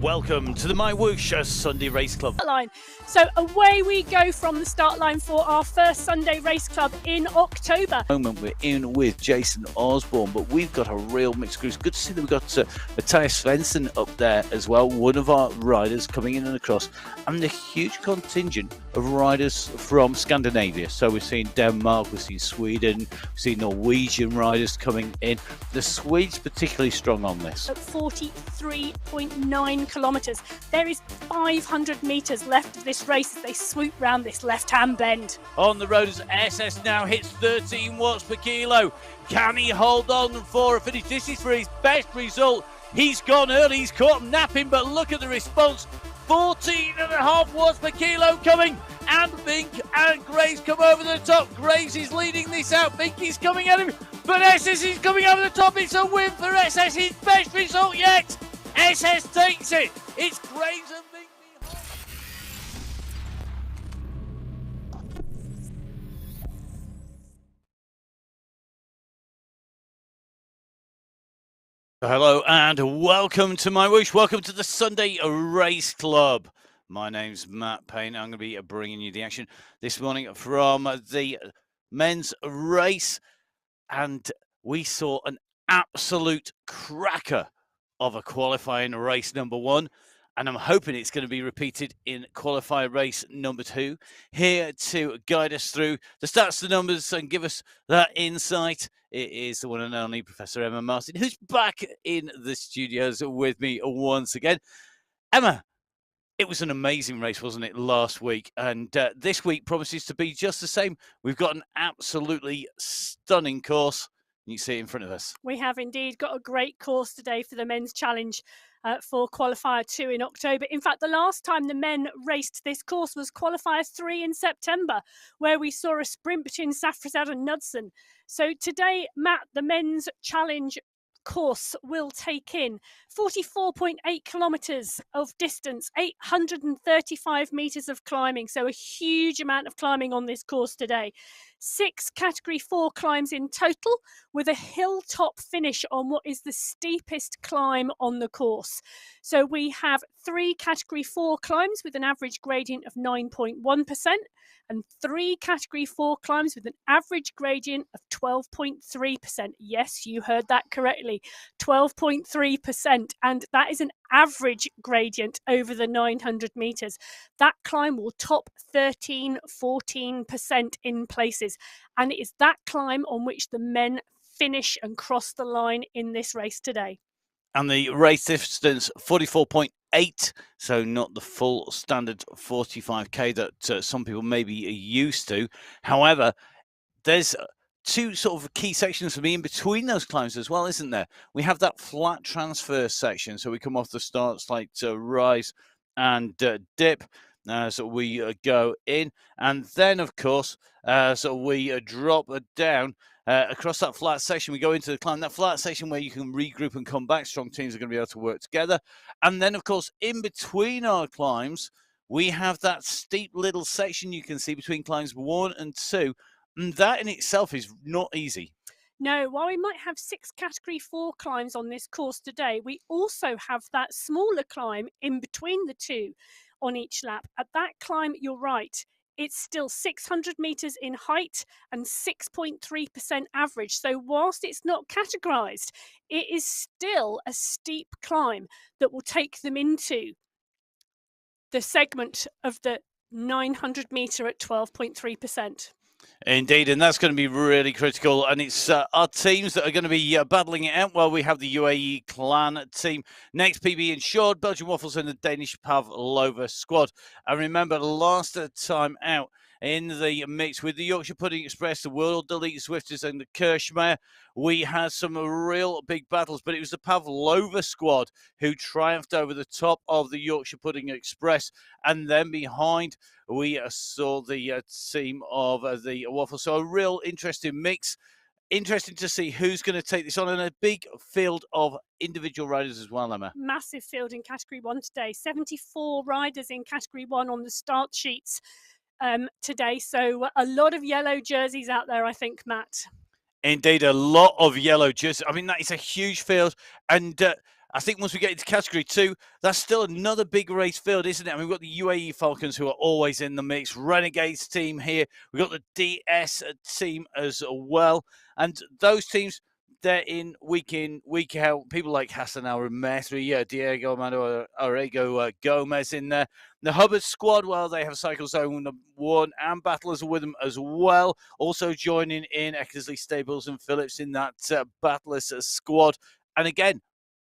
Welcome to the MyWhoosh Sunday Race Club. So away we go from the start line for our first Sunday Race Club in October. At the moment we're in with Jason Osborne, but we've got a real mixed group. It's good to see that we've got Matthias Svensson up there as well, one of our riders coming in and across, and a huge contingent of riders from Scandinavia. So we've seen Denmark, we've seen Sweden, we've seen Norwegian riders coming in. The Swedes particularly strong on this. At 43.9 kilometres. There is 500 metres left of this race as they swoop round this left-hand bend. On the road as SS now hits 13 watts per kilo. Can he hold on for a finish? This is for his best result. He's gone early, he's caught napping, but look at the response. 14.5 watts per kilo coming, and Vink and Graves come over the top. Graves is leading this out, Vink is coming at him, but SS is coming over the top. It's a win for SS, his best result yet. SS takes it. It's Graves and Vink. Hello and welcome to MyWhoosh. Welcome to the Sunday Race Club. My name's Matt Payne. I'm going to be bringing you the action this morning from the men's race. And we saw an absolute cracker of a qualifying race number 1. And I'm hoping it's going to be repeated in qualifier race number 2. Here to guide us through the stats, the numbers, and give us that insight, it is the one and only Professor Emma Martin, who's back in the studios with me once again. Emma, it was an amazing race, wasn't it, last week? And this week promises to be just the same. We've got an absolutely stunning course. You see it in front of us. We have indeed got a great course today for the men's challenge for Qualifier 2 in October. In fact, the last time the men raced this course was Qualifier 3 in September, where we saw a sprint between Safrazad and Knudsen. So today, Matt, the men's challenge course will take in 44.8 kilometres of distance, 835 metres of climbing, so a huge amount of climbing on this course today. 6 Category 4 climbs in total, with a hilltop finish on what is the steepest climb on the course. So we have 3 Category 4 climbs with an average gradient of 9.1%, and 3 Category 4 climbs with an average gradient of 12.3%. Yes, you heard that correctly, 12.3%, and that is an average gradient over the 900 metres. That climb will top 14% in places, and it is that climb on which the men finish and cross the line in this race today. And the race distance, 44.8, so not the full standard 45k that some people may be used to. However, there's 2 sort of key sections for me in between those climbs as well, isn't there? We have that flat transfer section, so we come off the start, slight rise and dip. So we go in, and then of course, so we drop down across that flat section. We go into the climb, that flat section where you can regroup and come back. Strong teams are going to be able to work together. And then of course, in between our climbs, we have that steep little section you can see between climbs 1 and 2. And that in itself is not easy. No, while we might have 6 Category 4 climbs on this course today, we also have that smaller climb in between the 2 on each lap. At that climb, you're right, it's still 600 metres in height and 6.3% average. So whilst it's not categorised, it is still a steep climb that will take them into the segment of the 900 metre at 12.3%. Indeed, and that's going to be really critical. And it's our teams that are going to be battling it out. Well, we have the UAE Clan team, next PB Insured, Belgian Waffles, and the Danish Pavlova squad. And remember, last time out in the mix with the Yorkshire Pudding Express, the World Elite Swifters, and the Kirschmeyer, we had some real big battles, but it was the Pavlova squad who triumphed over the top of the Yorkshire Pudding Express. And then behind, we saw the team of the Waffle. So a real interesting mix. Interesting to see who's going to take this on, and a big field of individual riders as well, Emma. Massive field in Category 1 today. 74 riders in Category 1 on the start sheets today. So a lot of yellow jerseys out there, I think, Matt. Indeed, a lot of yellow jerseys. I mean, that is a huge field. And I think once we get into category 2, that's still another big race field, isn't it? I mean, we've got the UAE Falcons, who are always in the mix. Renegades team here. We've got the DS team as well. And those teams, they're in, week out. People like Hassan Al-Methri, Diego Armando Arrigo Gomez in there. The Hubbard squad, well, they have Cycle Zone 1 and Battlers with them as well. Also joining in Eckersley, Stables and Phillips in that Battlers squad. And again,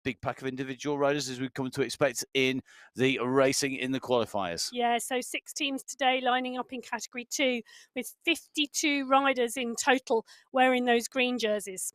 big pack of individual riders as we've come to expect in the racing in the qualifiers. Yeah, so 6 teams today lining up in category 2 with 52 riders in total wearing those green jerseys.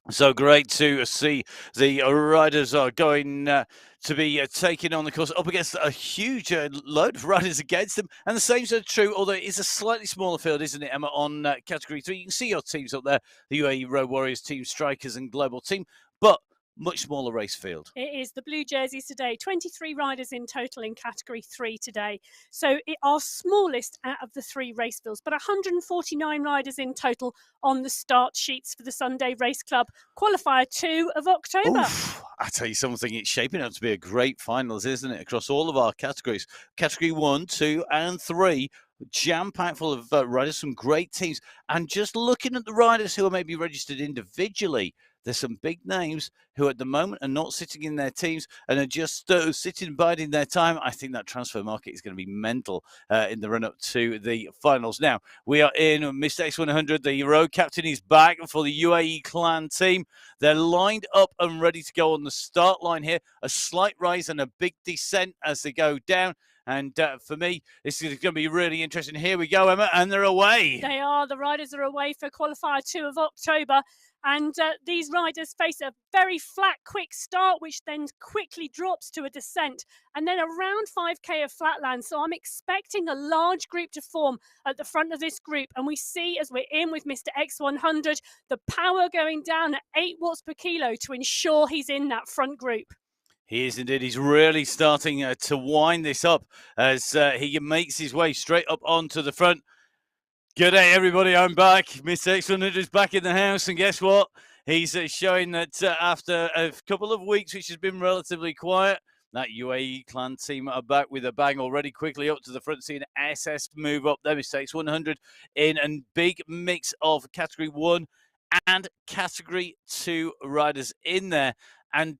So great to see the riders are going to be taking on the course up against a huge load of riders against them. And the same is true, although it's a slightly smaller field, isn't it, Emma, on category 3. You can see your teams up there, the UAE Road Warriors, Team Strikers and Global Team, but much smaller race field. It is the blue jerseys today, 23 riders in total in category 3 today. So it our smallest out of the 3 race fields, but 149 riders in total on the start sheets for the Sunday Race Club Qualifier 2 of October. Oof, I tell you something, it's shaping up to be a great finals, isn't it? Across all of our categories, category 1, 2 and 3, jam-packed full of riders, some great teams. And just looking at the riders who are maybe registered individually, there's some big names who at the moment are not sitting in their teams and are just sitting biding their time. I think that transfer market is going to be mental in the run-up to the finals. Now, we are in Mr. X100. The road captain is back for the UAE Clan team. They're lined up and ready to go on the start line here. A slight rise and a big descent as they go down. And for me, this is going to be really interesting. Here we go, Emma, and they're away. They are. The riders are away for Qualifier 2 of October. And these riders face a very flat, quick start, which then quickly drops to a descent, and then around 5K of flatland. So I'm expecting a large group to form at the front of this group. And we see, as we're in with Mr. X100, the power going down at 8 watts per kilo to ensure he's in that front group. He is indeed. He's really starting to wind this up as he makes his way straight up onto the front. Good day, everybody. I'm back. Mr. X100 is back in the house. And guess what? He's showing that after a couple of weeks, which has been relatively quiet, that UAE Clan team are back with a bang already. Quickly up to the front, seeing SS move up there. Mr. X100 in a big mix of category 1 and category 2 riders in there. And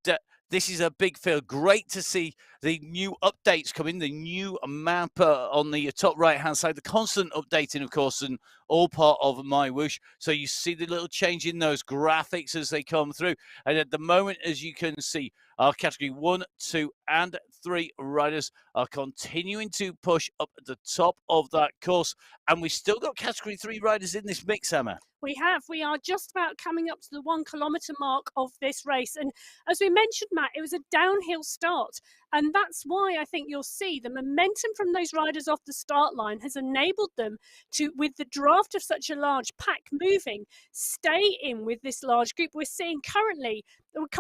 this is a big field. Great to see the new updates come in, the new map on the top right-hand side, the constant updating, of course, and all part of MyWhoosh. So you see the little change in those graphics as they come through. And at the moment, as you can see, our category 1, 2, and 3 riders are continuing to push up at the top of that course. And we still got category 3 riders in this mix, Emma. We have. We are just about coming up to the 1 kilometre mark of this race. And as we mentioned, Matt, it was a downhill start. And that's why I think you'll see the momentum from those riders off the start line has enabled them to, with the draft of such a large pack moving, stay in with this large group. We're seeing currently,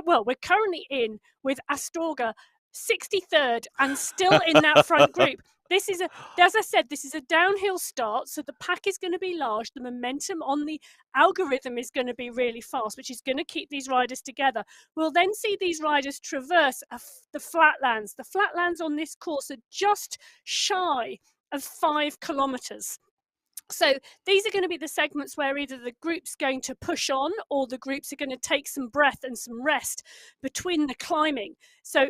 well, we're currently in with Astorga 63rd and still in that front group. This is as I said, this is a downhill start, so the pack is going to be large. The momentum on the algorithm is going to be really fast, which is going to keep these riders together. We'll then see these riders traverse the flatlands. The flatlands on this course are just shy of 5 kilometres. So these are going to be the segments where either the group's going to push on or the groups are going to take some breath and some rest between the climbing. So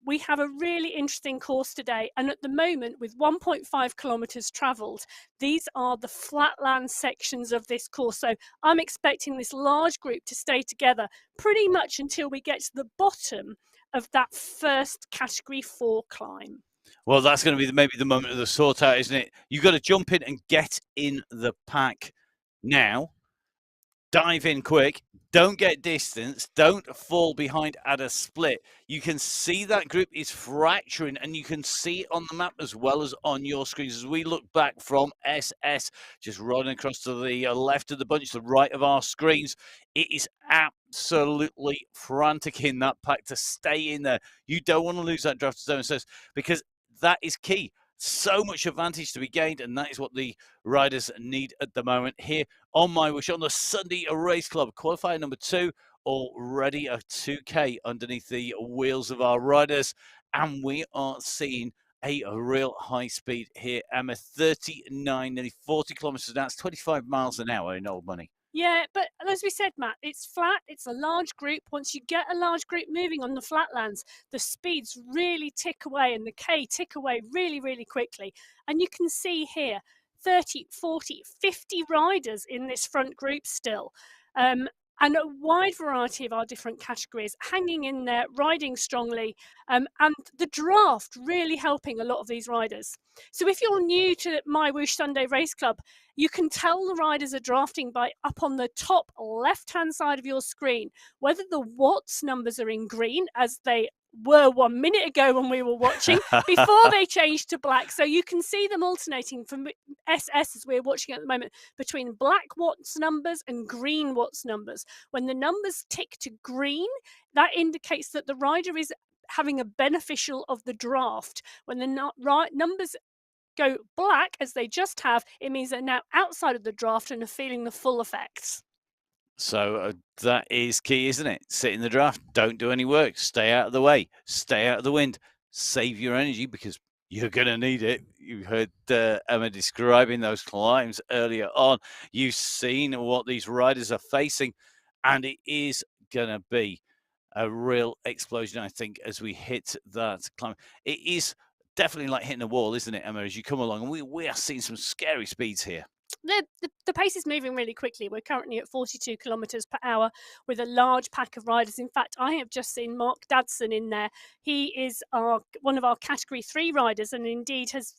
we have a really interesting course today, and at the moment, with 1.5 kilometres travelled, these are the flatland sections of this course. So I'm expecting this large group to stay together pretty much until we get to the bottom of that first category 4 climb. Well, that's going to be maybe the moment of the sort out, isn't it? You've got to jump in and get in the pack now. Dive in quick. Don't get distance. Don't fall behind at a split. You can see that group is fracturing, and you can see it on the map as well as on your screens. As we look back from SS, just running across to the left of the bunch, the right of our screens, it is absolutely frantic in that pack to stay in there. You don't want to lose that draft zone, because that is key. So much advantage to be gained, and that is what the riders need at the moment here on MyWhoosh on the Sunday Race Club qualifier number 2 already a 2K underneath the wheels of our riders, and we are seeing a real high speed here, Emma. 39, nearly 40 kilometers an hour. That's 25 miles an hour in old money. Yeah, but as we said, Matt, it's flat, it's a large group. Once you get a large group moving on the flatlands, the speeds really tick away and the K tick away really, really quickly. And you can see here 30, 40, 50 riders in this front group still. And a wide variety of our different categories hanging in there, riding strongly, and the draft really helping a lot of these riders. So if you're new to MyWhoosh Sunday Race Club, you can tell the riders are drafting by up on the top left-hand side of your screen, whether the watts numbers are in green, as they were 1 minute ago when we were watching, before they changed to black. So you can see them alternating from SS, as we're watching at the moment, between black watts numbers and green watts numbers. When the numbers tick to green, that indicates that the rider is having a beneficial of the draft. When the numbers go black, as they just have, it means they're now outside of the draft and are feeling the full effects. So that is key, isn't it? Sit in the draft, don't do any work, stay out of the way, stay out of the wind, save your energy because you're going to need it. You heard Emma describing those climbs earlier on. You've seen what these riders are facing, and it is going to be a real explosion, I think, as we hit that climb. It is definitely like hitting a wall, isn't it, Emma, as you come along? And we are seeing some scary speeds here. The pace is moving really quickly. We're currently at 42 kilometres per hour with a large pack of riders. In fact, I have just seen Mark Dadson in there. He is one of our Category 3 riders and indeed has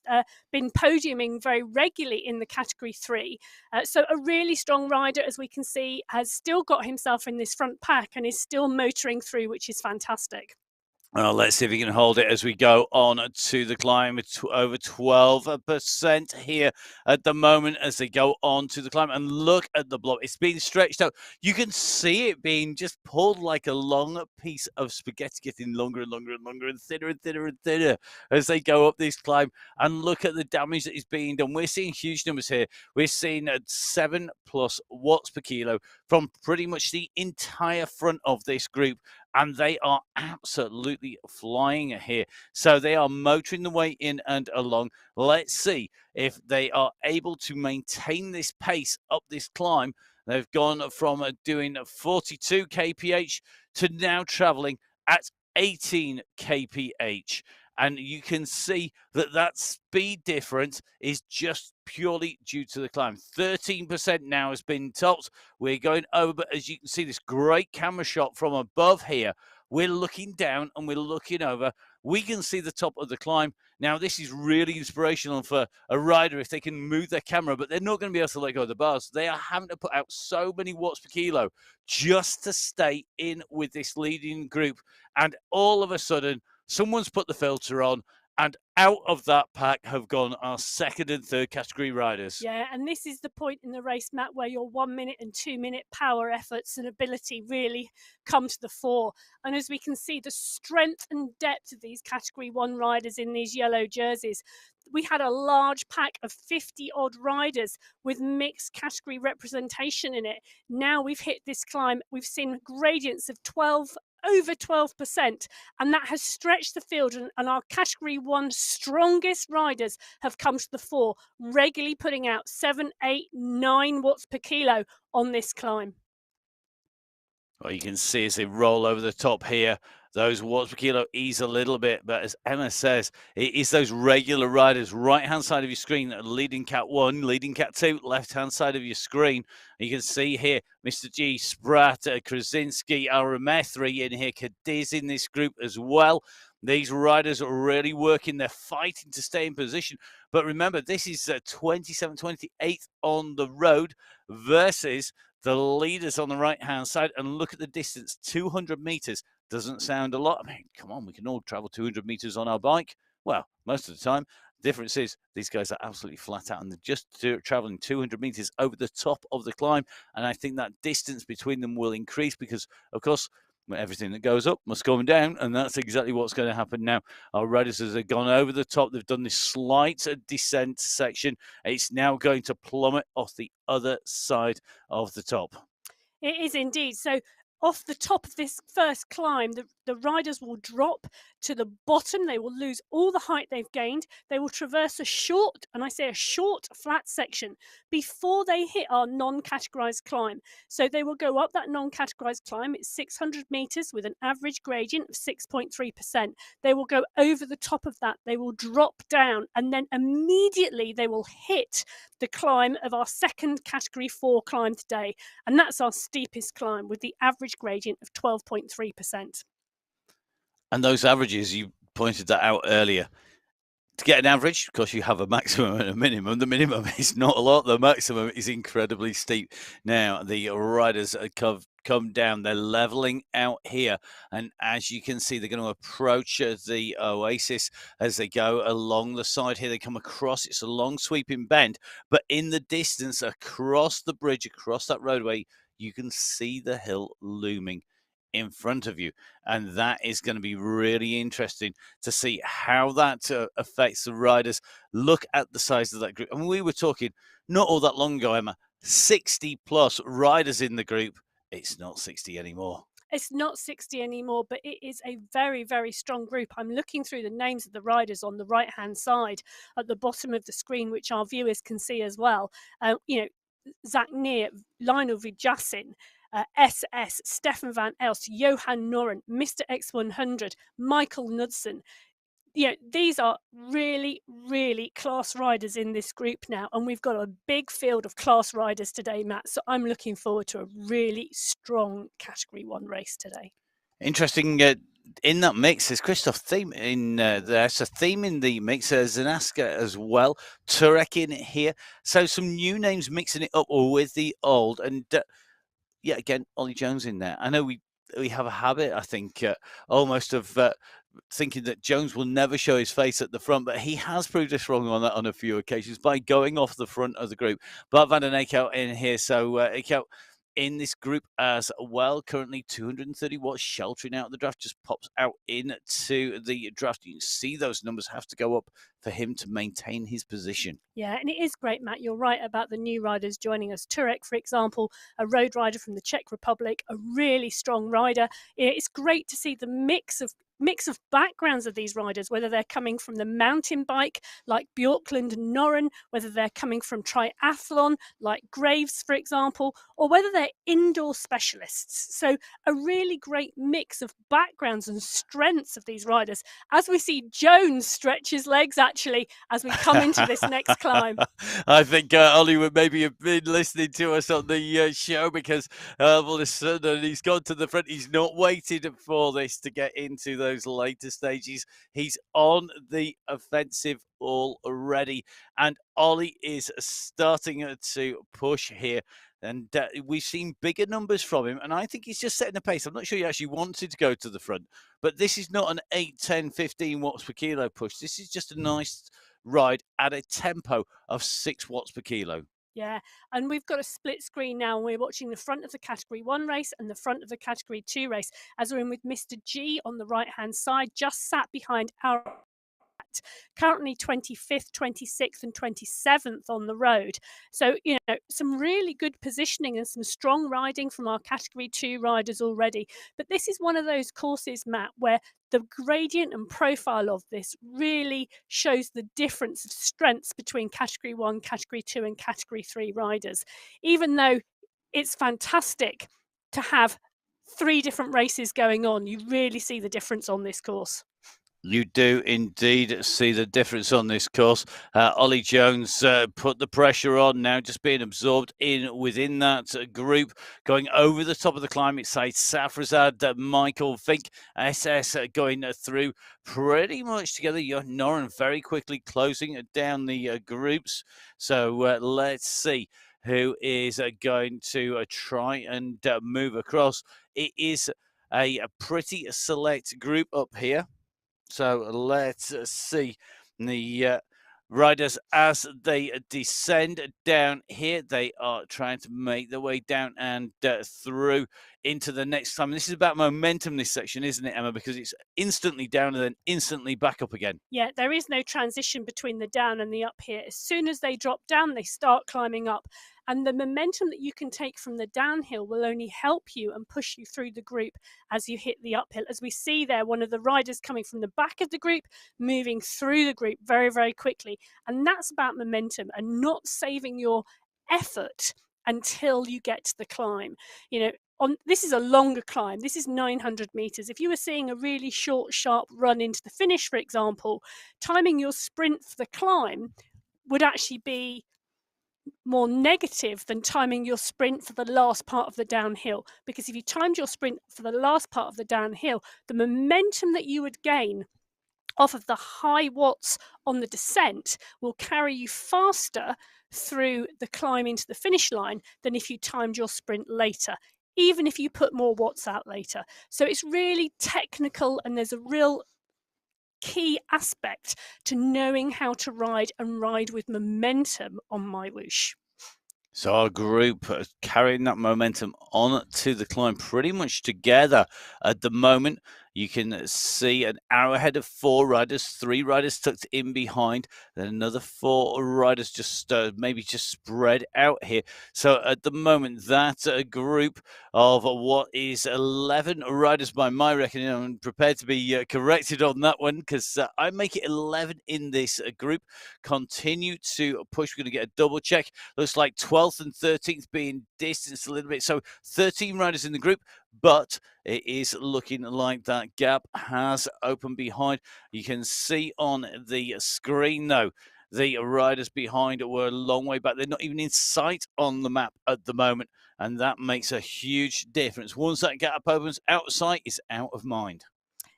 been podiuming very regularly in the Category 3. So a really strong rider, as we can see, has still got himself in this front pack and is still motoring through, which is fantastic. Well, let's see if we can hold it as we go on to the climb. It's over 12% here at the moment as they go on to the climb. And look at the block. It's being stretched out. You can see it being just pulled like a long piece of spaghetti, getting longer and longer and longer and thinner and thinner and thinner as they go up this climb. And look at the damage that is being done. We're seeing huge numbers here. We're seeing 7+ watts per kilo from pretty much the entire front of this group. And they are absolutely flying here. So they are motoring the way in and along. Let's see if they are able to maintain this pace up this climb. They've gone from doing 42 kph to now traveling at 18 kph. And you can see that that speed difference is just purely due to the climb. 13% now has been topped. We're going over, but as you can see, this great camera shot from above here, we're looking down and we're looking over. We can see the top of the climb. Now, this is really inspirational for a rider if they can move their camera, but they're not going to be able to let go of the bars. They are having to put out so many watts per kilo just to stay in with this leading group. And all of a sudden, someone's put the filter on, and out of that pack have gone our second and third category riders. Yeah, and this is the point in the race, Matt, where your 1 minute and 2 minute power efforts and ability really come to the fore. And as we can see, the strength and depth of these Category 1 riders in these yellow jerseys. We had a large pack of 50 odd riders with mixed category representation in it. Now we've hit this climb, we've seen gradients of over 12%, and that has stretched the field, and our Category 1 strongest riders have come to the fore, regularly putting out 7, 8, 9 watts per kilo on this climb. Well, you can see as they roll over the top here, those watts per kilo ease a little bit, but as Emma says, it is those regular riders, right-hand side of your screen, leading Cat 1, leading Cat 2, left-hand side of your screen. And you can see here, Mr. G, Spratt, Krasinski, Aramethri in here, Cadiz in this group as well. These riders are really working. They're fighting to stay in position. But remember, this is 27th, 28th on the road versus the leaders on the right-hand side. And look at the distance, 200 meters. Doesn't sound a lot. I mean, come on, we can all travel 200 meters on our bike. Well, most of the time. The difference is these guys are absolutely flat out and they're just traveling 200 meters over the top of the climb. And I think that distance between them will increase because, of course, everything that goes up must go down, and that's exactly what's going to happen now. Our riders have gone over the top. They've done this slight descent section. It's now going to plummet off the other side of the top. It is indeed. So off the top of this first climb, the riders will drop to the bottom. They will lose all the height they've gained. They will traverse a short, and I say a short, flat section before they hit our non-categorized climb. So they will go up that non-categorized climb. It's 600 meters with an average gradient of 6.3%. They will go over the top of that. They will drop down, and then immediately they will hit the climb of our second category 4 climb today. And that's our steepest climb with the average gradient of 12.3%. And those averages, you pointed that out earlier. To get an average, of course, you have a maximum and a minimum. The minimum is not a lot. The maximum is incredibly steep. Now, the riders come down. They're leveling out here. And as you can see, they're going to approach the oasis as they go along the side here. They come across. It's a long sweeping bend. But in the distance, across the bridge, across that roadway, you can see the hill looming in front of you, and that is going to be really interesting to see how that affects the riders. Look at the size of that group. I mean, we were talking not all that long ago, Emma, 60 plus riders in the group. It's not 60 anymore. It's not 60 anymore, but it is a very, very strong group. I'm looking through the names of the riders on the right-hand side at the bottom of the screen, which our viewers can see as well. Zach Neer, Lionel Vijasin, SS, Stefan van Elst, Johan Noren, Mr. X100, Michael Knudsen. These are really, really class riders in this group now, and we've got a big field of class riders today, Matt. So I'm looking forward to a really strong Category 1 race today. Interesting. In that mix, there's Christoph Thiem in there. So Thiem in the mix, Zanaska as well, Turek in it here. So some new names mixing it up with the old, and again, Ollie Jones in there. I know we have a habit, I think, almost of thinking that Jones will never show his face at the front, but he has proved us wrong on that on a few occasions by going off the front of the group. Bart van den Eyck in here. So Eyck in this group as well. Currently 230 watts, sheltering out the draft, just pops out into the draft. You can see those numbers have to go up for him to maintain his position. Yeah, and it is great, Matt. You're right about the new riders joining us. Turek, for example, a road rider from the Czech Republic, a really strong rider. It's great to see the mix of backgrounds of these riders, whether they're coming from the mountain bike like Bjorklund and Noren, whether they're coming from triathlon like Graves, for example, or whether they're indoor specialists. So a really great mix of backgrounds and strengths of these riders, as we see Jones stretch his legs actually as we come into this next climb. I think Ollie would maybe have been listening to us on the show, because all of a sudden he's gone to the front. He's not waited for this to get into those later stages. He's on the offensive already, and Ollie is starting to push here. And we've seen bigger numbers from him, and I think he's just setting the pace. I'm not sure he actually wanted to go to the front, but this is not an 8, 10, 15 watts per kilo push. This is just a nice ride at a tempo of 6 watts per kilo. Yeah, and we've got a split screen now, and we're watching the front of the Category 1 race and the front of the Category 2 race, as we're in with Mr. G on the right-hand side, just sat behind our currently 25th, 26th and 27th on the road. So, some really good positioning and some strong riding from our Category 2 riders already. But this is one of those courses, Matt, where the gradient and profile of this really shows the difference of strengths between Category 1, Category 2 and Category 3 riders. Even though it's fantastic to have 3 different races going on, you really see the difference on this course. You do indeed see the difference on this course. Ollie Jones put the pressure on, now just being absorbed within that group, going over the top of the climb. It's Safrazad, Michael Fink, SS going through pretty much together. Noren very quickly closing down the groups. So let's see who is going to try and move across. It is a pretty select group up here. So let's see the riders as they descend down here. They are trying to make their way down and through into the next time. And this is about momentum, this section, isn't it, Emma? Because it's instantly down and then instantly back up again. Yeah, there is no transition between the down and the up here. As soon as they drop down, they start climbing up. And the momentum that you can take from the downhill will only help you and push you through the group as you hit the uphill. As we see there, one of the riders coming from the back of the group, moving through the group very, very quickly. And that's about momentum and not saving your effort until you get to the climb. This is a longer climb. This is 900 meters. If you were seeing a really short, sharp run into the finish, for example, timing your sprint for the climb would actually be more negative than timing your sprint for the last part of the downhill. Because if you timed your sprint for the last part of the downhill, the momentum that you would gain off of the high watts on the descent will carry you faster through the climb into the finish line than if you timed your sprint later, even if you put more watts out later. So it's really technical, and there's a real key aspect to knowing how to ride and ride with momentum on MyWhoosh. So our group carrying that momentum on to the climb pretty much together at the moment. You can see an arrowhead of 4 riders, 3 riders tucked in behind, then another 4 riders just maybe just spread out here. So at the moment, that group of what is 11 riders by my reckoning, I'm prepared to be corrected on that one, because I make it 11 in this group. Continue to push. We're going to get a double check. Looks like 12th and 13th being distanced a little bit. So 13 riders in the group, but it is looking like that gap has opened behind. You can see on the screen, though, the riders behind were a long way back. They're not even in sight on the map at the moment, and that makes a huge difference. Once that gap opens, out of sight is out of mind.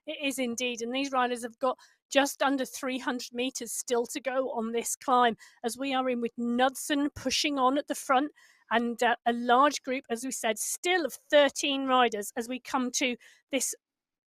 It is indeed, and these riders have got just under 300 meters still to go on this climb, as we are in with Knudsen pushing on at the front, and a large group, as we said, still of 13 riders as we come to this,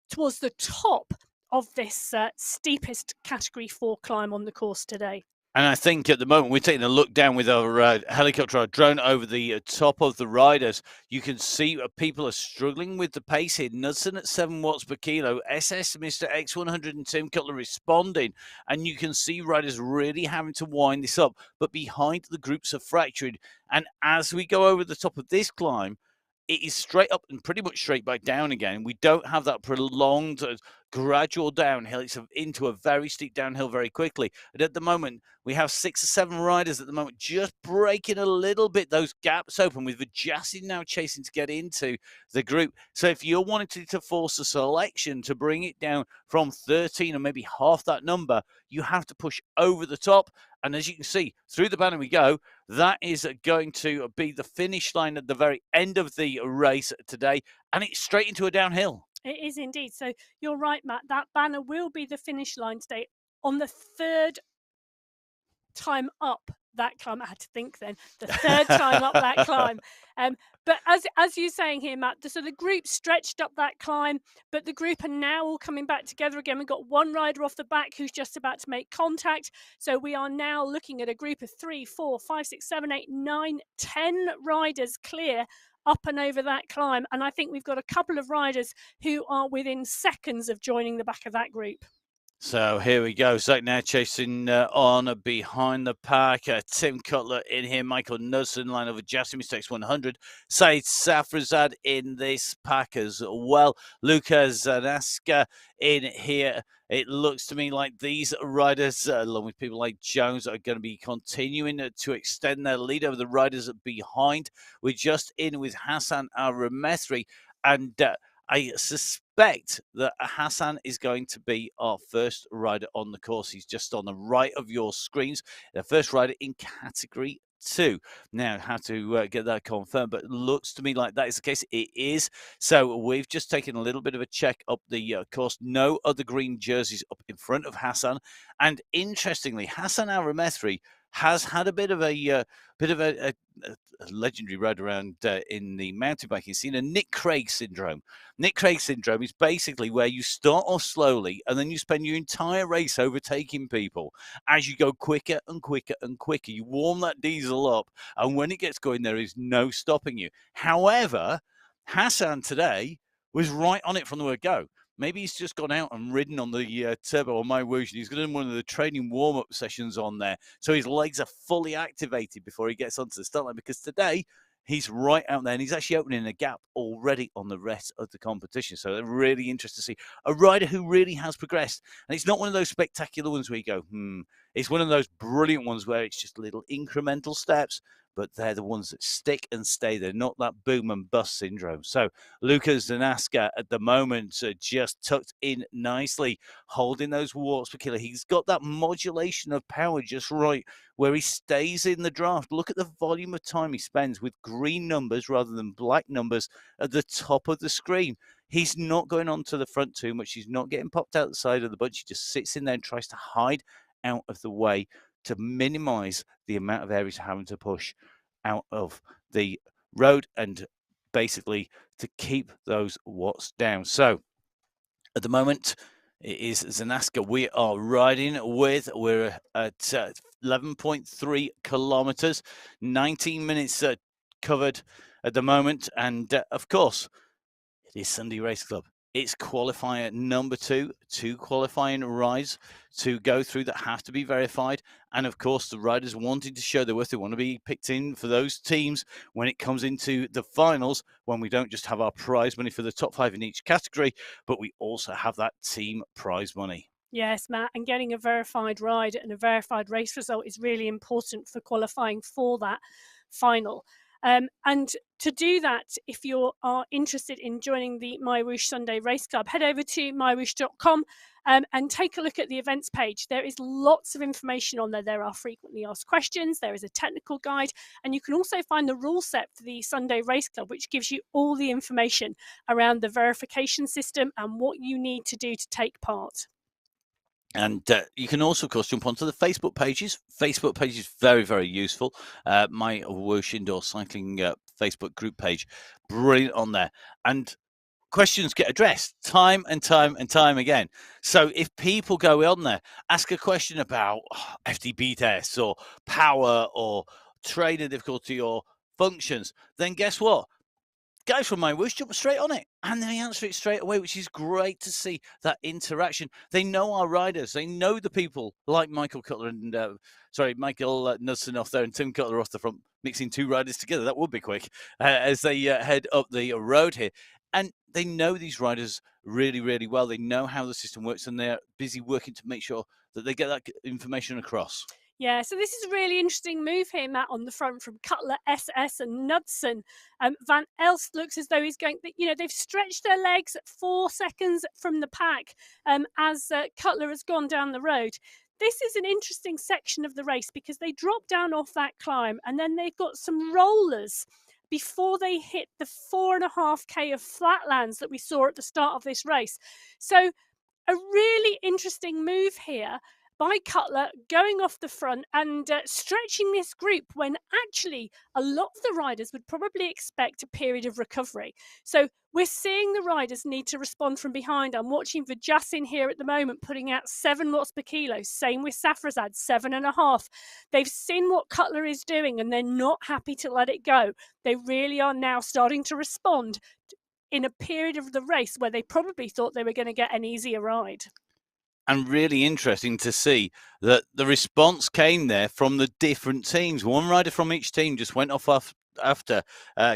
towards the top of this steepest Category 4 climb on the course today. And I think at the moment we're taking a look down with our helicopter, our drone over the top of the riders. You can see people are struggling with the pace here. Knudsen at 7 watts per kilo, SS Mr. X100 and Tim Cutler responding. And you can see riders really having to wind this up. But behind, the groups are fracturing. And as we go over the top of this climb, it is straight up and pretty much straight back down again. We don't have that prolonged gradual downhill. It's into a very steep downhill very quickly. And at the moment, we have 6 or 7 riders at the moment just breaking a little bit those gaps open, with Vajasi now chasing to get into the group. So if you're wanting to force a selection to bring it down from 13 or maybe half that number, you have to push over the top. And as you can see, through the banner we go. That is going to be the finish line at the very end of the race today. And it's straight into a downhill. It is indeed. So you're right, Matt. That banner will be the finish line today on the 3rd time up that climb. I had to think then. The 3rd time up that climb. But as you're saying here, Matt, so the group stretched up that climb, but the group are now all coming back together again. We've got one rider off the back who's just about to make contact. So we are now looking at a group of 3, 4, 5, 6, 7, 8, 9, 10 riders clear up and over that climb. And I think we've got a couple of riders who are within seconds of joining the back of that group. So here we go. Zach now chasing on behind the pack. Tim Cutler in here. Michael Knudsen, line over Jassim, mistakes 100. Said Safrazad in this pack as well. Luka Zanaska in here. It looks to me like these riders, along with people like Jones, are going to be continuing to extend their lead over the riders behind. We're just in with Hassan Al-Ramethri, and I suspect that Hassan is going to be our first rider on the course. He's just on the right of your screens. The first rider in Category 2. Now, how to get that confirmed, but it looks to me like that is the case. It is. So we've just taken a little bit of a check up the course. No other green jerseys up in front of Hassan. And interestingly, Hassan Al-Ramethri has had a bit of a legendary ride around in the mountain biking scene, a Nick Craig syndrome. Nick Craig syndrome is basically where you start off slowly and then you spend your entire race overtaking people as you go quicker and quicker and quicker. You warm that diesel up, and when it gets going, there is no stopping you. However, Hassan today was right on it from the word go. Maybe he's just gone out and ridden on the turbo on MyWhoosh, and he's done one of the training warm-up sessions on there, so his legs are fully activated before he gets onto the start line, because today he's right out there and he's actually opening a gap already on the rest of the competition. So they're really interested to see a rider who really has progressed. And it's not one of those spectacular ones where you go, It's one of those brilliant ones where it's just little incremental steps, but they're the ones that stick and stay. They're not that boom and bust syndrome. So Lucas Zanaska at the moment just tucked in nicely, holding those watts per kilo. He's got that modulation of power just right, where he stays in the draft. Look at the volume of time he spends with green numbers rather than black numbers at the top of the screen. He's not going on to the front too much. He's not getting popped out the side of the bunch. He just sits in there and tries to hide out of the way to minimize the amount of air he's having to push out of the road, and basically to keep those watts down. So at the moment, it is Zanaska we are riding with. We're at 11.3 kilometers, 19 minutes covered at the moment. And of course, it is Sunday Race Club. It's qualifier number 2, 2 qualifying rides to go through that have to be verified. And of course, the riders wanting to show their worth, they want to be picked in for those teams when it comes into the finals, when we don't just have our prize money for the top 5 in each category, but we also have that team prize money. Yes, Matt, and getting a verified ride and a verified race result is really important for qualifying for that final. And to do that, if you are interested in joining the MyWhoosh Sunday Race Club, head over to mywhoosh.com and take a look at the events page. There is lots of information on there. There are frequently asked questions, there is a technical guide, and you can also find the rule set for the Sunday Race Club, which gives you all the information around the verification system and what you need to do to take part. And you can also, of course, jump onto the Facebook pages. Facebook page is very, very useful. MyWhoosh Indoor Cycling Facebook group page, brilliant on there. And questions get addressed time and time and time again. So if people go on there, ask a question about FTP tests or power or trainer difficulty or functions, then guess what? Guys from MyWhoosh jump straight on it and they answer it straight away, which is great to see that interaction. They know our riders. They know the people like Michael Cutler and Michael Knudsen off there and Tim Cutler off the front, mixing 2 riders together. That would be quick as they head up the road here. And they know these riders really, really well. They know how the system works, and they're busy working to make sure that they get that information across. Yeah, so this is a really interesting move here, Matt, on the front from Cutler, SS and Knudsen. Van Elst looks as though he's going, they've stretched their legs 4 seconds from the pack as Cutler has gone down the road. This is an interesting section of the race because they drop down off that climb and then they've got some rollers before they hit the 4.5K of flatlands that we saw at the start of this race. So a really interesting move here by Cutler going off the front and stretching this group when actually a lot of the riders would probably expect a period of recovery. So we're seeing the riders need to respond from behind. I'm watching Vajassin here at the moment putting out 7 watts per kilo. Same with Safrazad, 7.5. They've seen what Cutler is doing and they're not happy to let it go. They really are now starting to respond in a period of the race where they probably thought they were going to get an easier ride. And really interesting to see that the response came there from the different teams. One rider from each team just went off after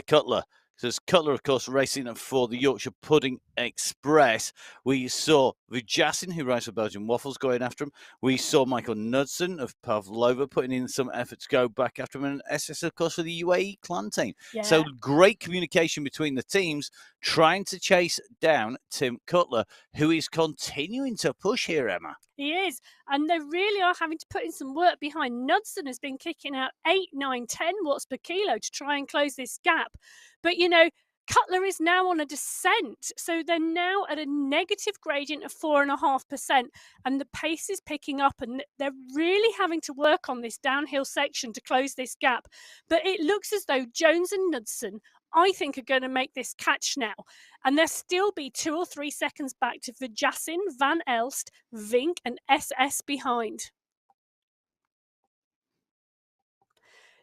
Cutler. Because Cutler, of course, racing for the Yorkshire Pudding Express. We saw Vujassin, who rides for Belgian Waffles, going after him. We saw Michael Knudsen of Pavlova putting in some effort to go back after him. And SS, of course, for the UAE clan team. Yeah. So great communication between the teams, trying to chase down Tim Cutler, who is continuing to push here, Emma. He is. And they really are having to put in some work behind. Knudsen has been kicking out 8, 9, 10 watts per kilo to try and close this gap. But, Cutler is now on a descent. So they're now at a negative gradient of 4.5%. And the pace is picking up. And they're really having to work on this downhill section to close this gap. But it looks as though Jones and Knudsen, I think, are going to make this catch now. And there'll still be 2 or 3 seconds back to Vajassin, Van Elst, Vink and SS behind.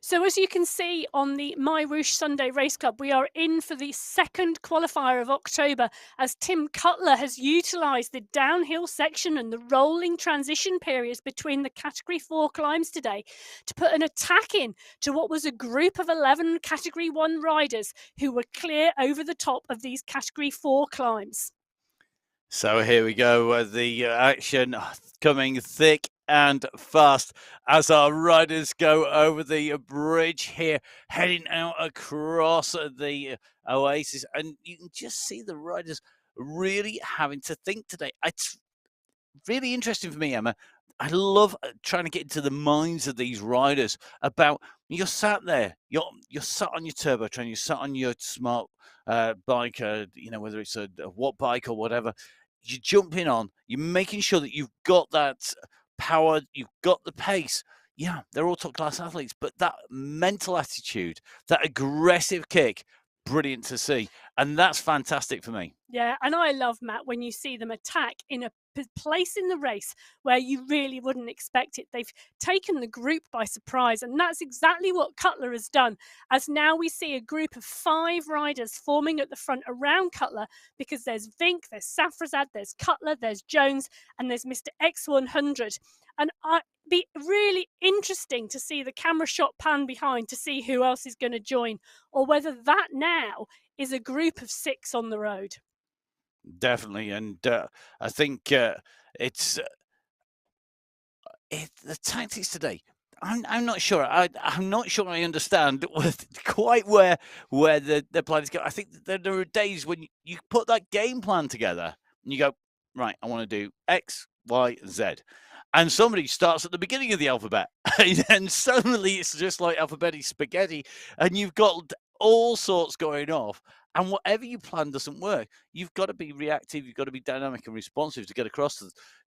So as you can see on the MyWhoosh Sunday Race Club, we are in for the second qualifier of October as Tim Cutler has utilised the downhill section and the rolling transition periods between the Category 4 climbs today to put an attack in to what was a group of 11 Category 1 riders who were clear over the top of these Category 4 climbs. So here we go, the action coming thick and fast as our riders go over the bridge here, heading out across the oasis. And you can just see the riders really having to think today. It's really interesting for me, Emma. I love trying to get into the minds of these riders about you're sat there, you're sat on your turbo train, you're sat on your smart bike, whether it's a watt bike or whatever. You're jumping on, you're making sure that you've got that power, you've got the pace. Yeah, they're all top class athletes, but that mental attitude, that aggressive kick, brilliant to see. And that's fantastic for me. Yeah, and I love, Matt, when you see them attack in a place in the race where you really wouldn't expect it. They've taken the group by surprise, and that's exactly what Cutler has done, as now we see a group of 5 riders forming at the front around Cutler, because there's Vink, there's Safrazad, there's Cutler, there's Jones, and there's Mr. X100. And be really interesting to see the camera shot pan behind to see who else is going to join, or whether that now is a group of 6 on the road. Definitely, and I think it's the tactics today. I'm not sure. I'm not sure I understand quite where the plan is going. I think there are days when you put that game plan together and you go, right, I want to do X, Y, Z. And somebody starts at the beginning of the alphabet, and suddenly it's just like alphabetic spaghetti, and you've got all sorts going off. And whatever you plan doesn't work. You've got to be reactive. You've got to be dynamic and responsive to get across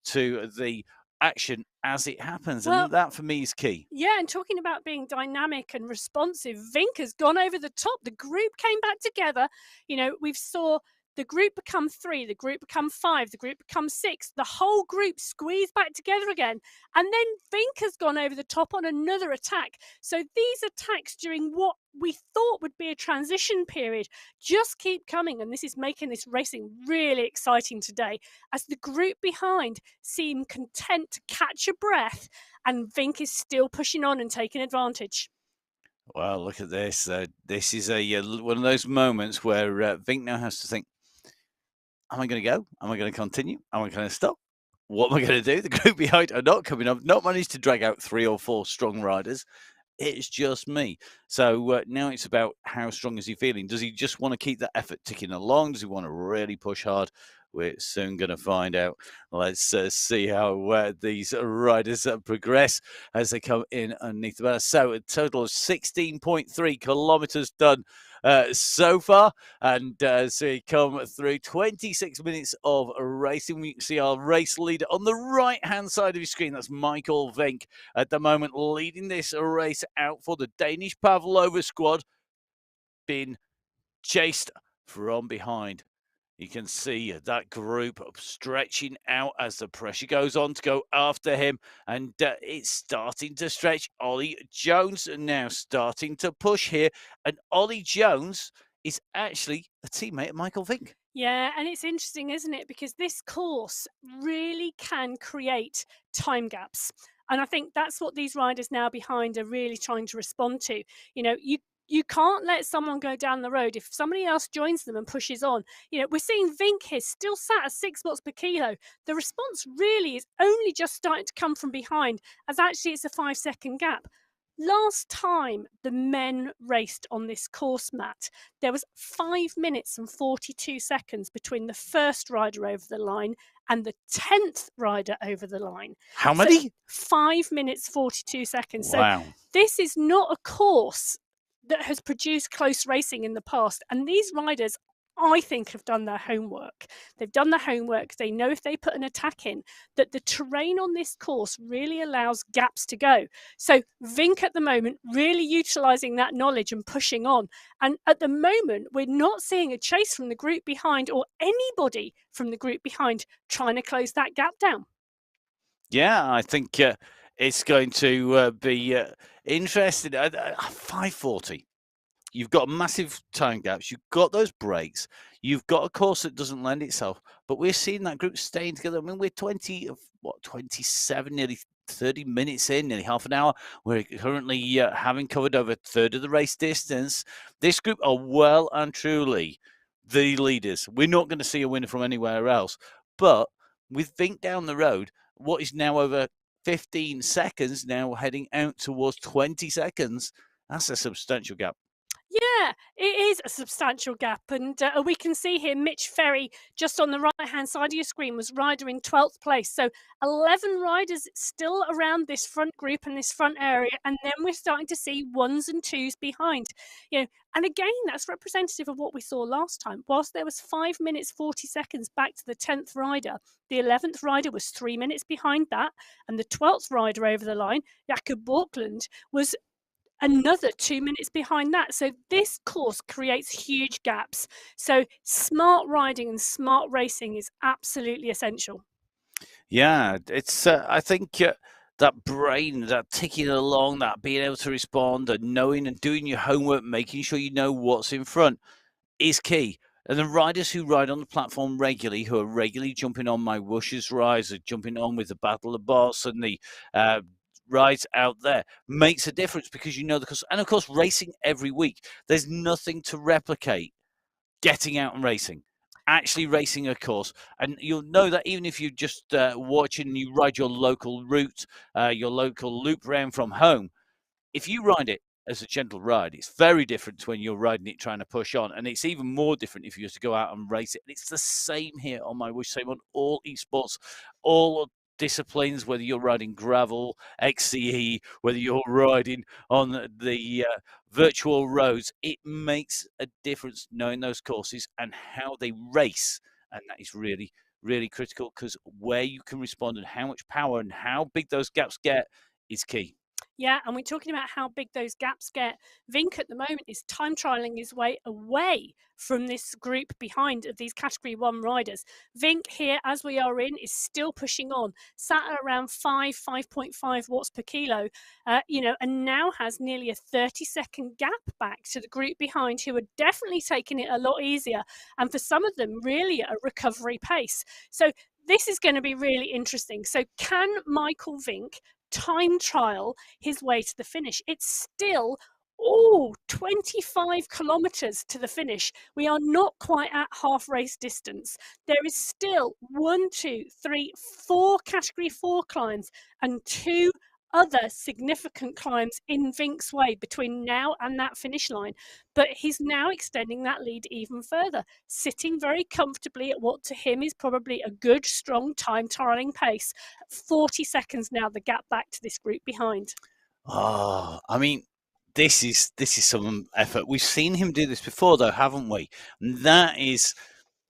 to the action as it happens. Well, and that, for me, is key. Yeah, and talking about being dynamic and responsive, Vink has gone over the top. The group came back together. We saw the group become 3, the group become 5, the group become 6, the whole group squeezed back together again. And then Vink has gone over the top on another attack. So these attacks during what we thought would be a transition period just keep coming. And this is making this racing really exciting today, as the group behind seem content to catch a breath, and Vink is still pushing on and taking advantage. Well, look at this. This is one of those moments where Vink now has to think, am I going to go? Am I going to continue? Am I going to stop? What am I going to do? The group behind are not coming up, not managed to drag out 3 or 4 strong riders. It's just me. So now it's about how strong is he feeling? Does he just want to keep that effort ticking along? Does he want to really push hard? We're soon going to find out. Let's see how these riders progress as they come in underneath the banner. So a total of 16.3 kilometers done so far, and so we come through 26 minutes of racing. We see our race leader on the right hand side of your screen. That's Michael Vink at the moment, leading this race out for the Danish Pavlova squad, being chased from behind. You can see that group stretching out as the pressure goes on to go after him, and it's starting to stretch. Ollie Jones now starting to push here, and Ollie Jones is actually a teammate of Michael Vink. Yeah, and it's interesting, isn't it? Because this course really can create time gaps. And I think that's what these riders now behind are really trying to respond to. You can't let someone go down the road if somebody else joins them and pushes on. We're seeing Vink here still sat at 6 watts per kilo. The response really is only just starting to come from behind, as actually it's a 5-second gap. Last time the men raced on this course, Matt, there was 5 minutes and 42 seconds between the first rider over the line and the 10th rider over the line. How many? So 5 minutes, 42 seconds. Wow. So this is not a course that has produced close racing in the past. And these riders, I think, have done their homework. They've done their homework. They know if they put an attack in, that the terrain on this course really allows gaps to go. So Vink at the moment really utilising that knowledge and pushing on. And at the moment, we're not seeing a chase from the group behind or anybody from the group behind trying to close that gap down. Yeah, I think it's going to be Interesting. 5:40. You've got massive time gaps. You've got those breaks. You've got a course that doesn't lend itself. But we're seeing that group staying together. I mean, we're 27, nearly 30 minutes in, nearly half an hour. We're currently having covered over a third of the race distance. This group are well and truly the leaders. We're not going to see a winner from anywhere else. But with Vink down the road, what is now over 15 seconds, now heading out towards 20 seconds, that's a substantial gap. Yeah, it is a substantial gap. And we can see here Mitch Ferry, just on the right-hand side of your screen, was rider in 12th place. So 11 riders still around this front group and this front area. And then we're starting to see ones and twos behind. And again, that's representative of what we saw last time. Whilst there was 5 minutes, 40 seconds back to the 10th rider, the 11th rider was 3 minutes behind that. And the 12th rider over the line, Jakob Borkland, was another 2 minutes behind that. So this course creates huge gaps. So smart riding and smart racing is absolutely essential. Yeah, it's I think that brain, that ticking along, that being able to respond and knowing and doing your homework, making sure you know what's in front is key. And the riders who ride on the platform regularly, who are regularly jumping on MyWhoosh's rides, are jumping on with the Battle of Boss and the rides out there, makes a difference because you know the course. And of course, racing every week, there's nothing to replicate getting out and racing, actually racing a course. And you'll know that even if you just watching and you ride your local route, your local loop round from home, if you ride it as a gentle ride, it's very different to when you're riding it trying to push on. And it's even more different if you were to go out and race it. And it's the same here on MyWhoosh, same on all esports, all disciplines, whether you're riding gravel, XCE, whether you're riding on the virtual roads. It makes a difference knowing those courses and how they race. And that is really, really critical because where you can respond and how much power and how big those gaps get is key. Yeah, and we're talking about how big those gaps get. Vink at the moment is time trialing his way away from this group behind of these category 1 riders. Vink here, as we are in, is still pushing on, sat at around 5.5 watts per kilo, and now has nearly a 30-second gap back to the group behind, who are definitely taking it a lot easier, and for some of them, really at a recovery pace. So this is going to be really interesting. So can Michael Vink time trial his way to the finish? It's still 25 kilometers to the finish. We are not quite at half race distance. There is still 4 category 4 climbs and 2 other significant climbs in Vink's way between now and that finish line. But he's now extending that lead even further, sitting very comfortably at what to him is probably a good, strong time trialing pace. 40 seconds now, the gap back to this group behind. Oh, I mean, this is some effort. We've seen him do this before, though, haven't we? And that is,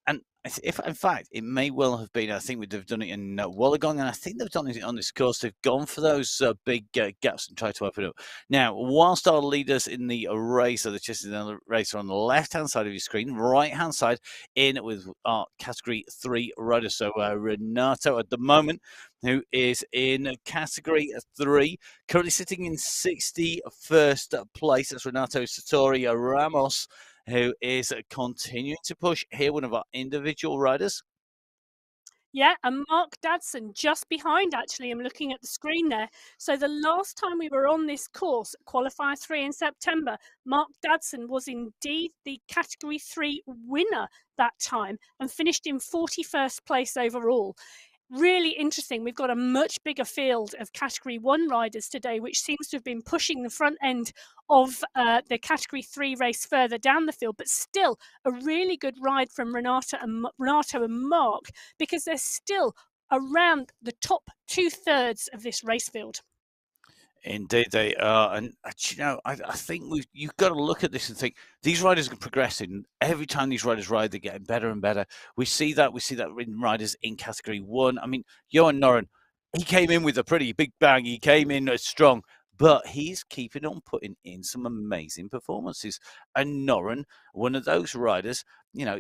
and if in fact it may well have been. I think they've done it in Wollongong, and I think they've done it on this course. They've gone for those big gaps and tried to open up. Now, whilst our leaders in the race, or the chassis in the race, are on the left-hand side of your screen, right-hand side in with our category 3 riders. So Renato at the moment, who is in category 3, currently sitting in 61st place. That's Renato Satori Ramos, who is continuing to push here, one of our individual riders. Yeah, and Mark Dadson just behind, actually. I'm looking at the screen there. So the last time we were on this course, Qualifier 3 in September, Mark Dadson was indeed the Category 3 winner that time and finished in 41st place overall. Really interesting. We've got a much bigger field of Category 1 riders today, which seems to have been pushing the front end of the Category 3 race further down the field, but still a really good ride from Renato and Mark, because they're still around the top 2/3 of this race field. Indeed, they are, and I think you've got to look at this and think these riders are progressing. Every time these riders ride, they're getting better and better. We see that in riders in Category 1. I mean, Johan Noren, he came in with a pretty big bang. He came in strong, but he's keeping on putting in some amazing performances. And Noren, one of those riders,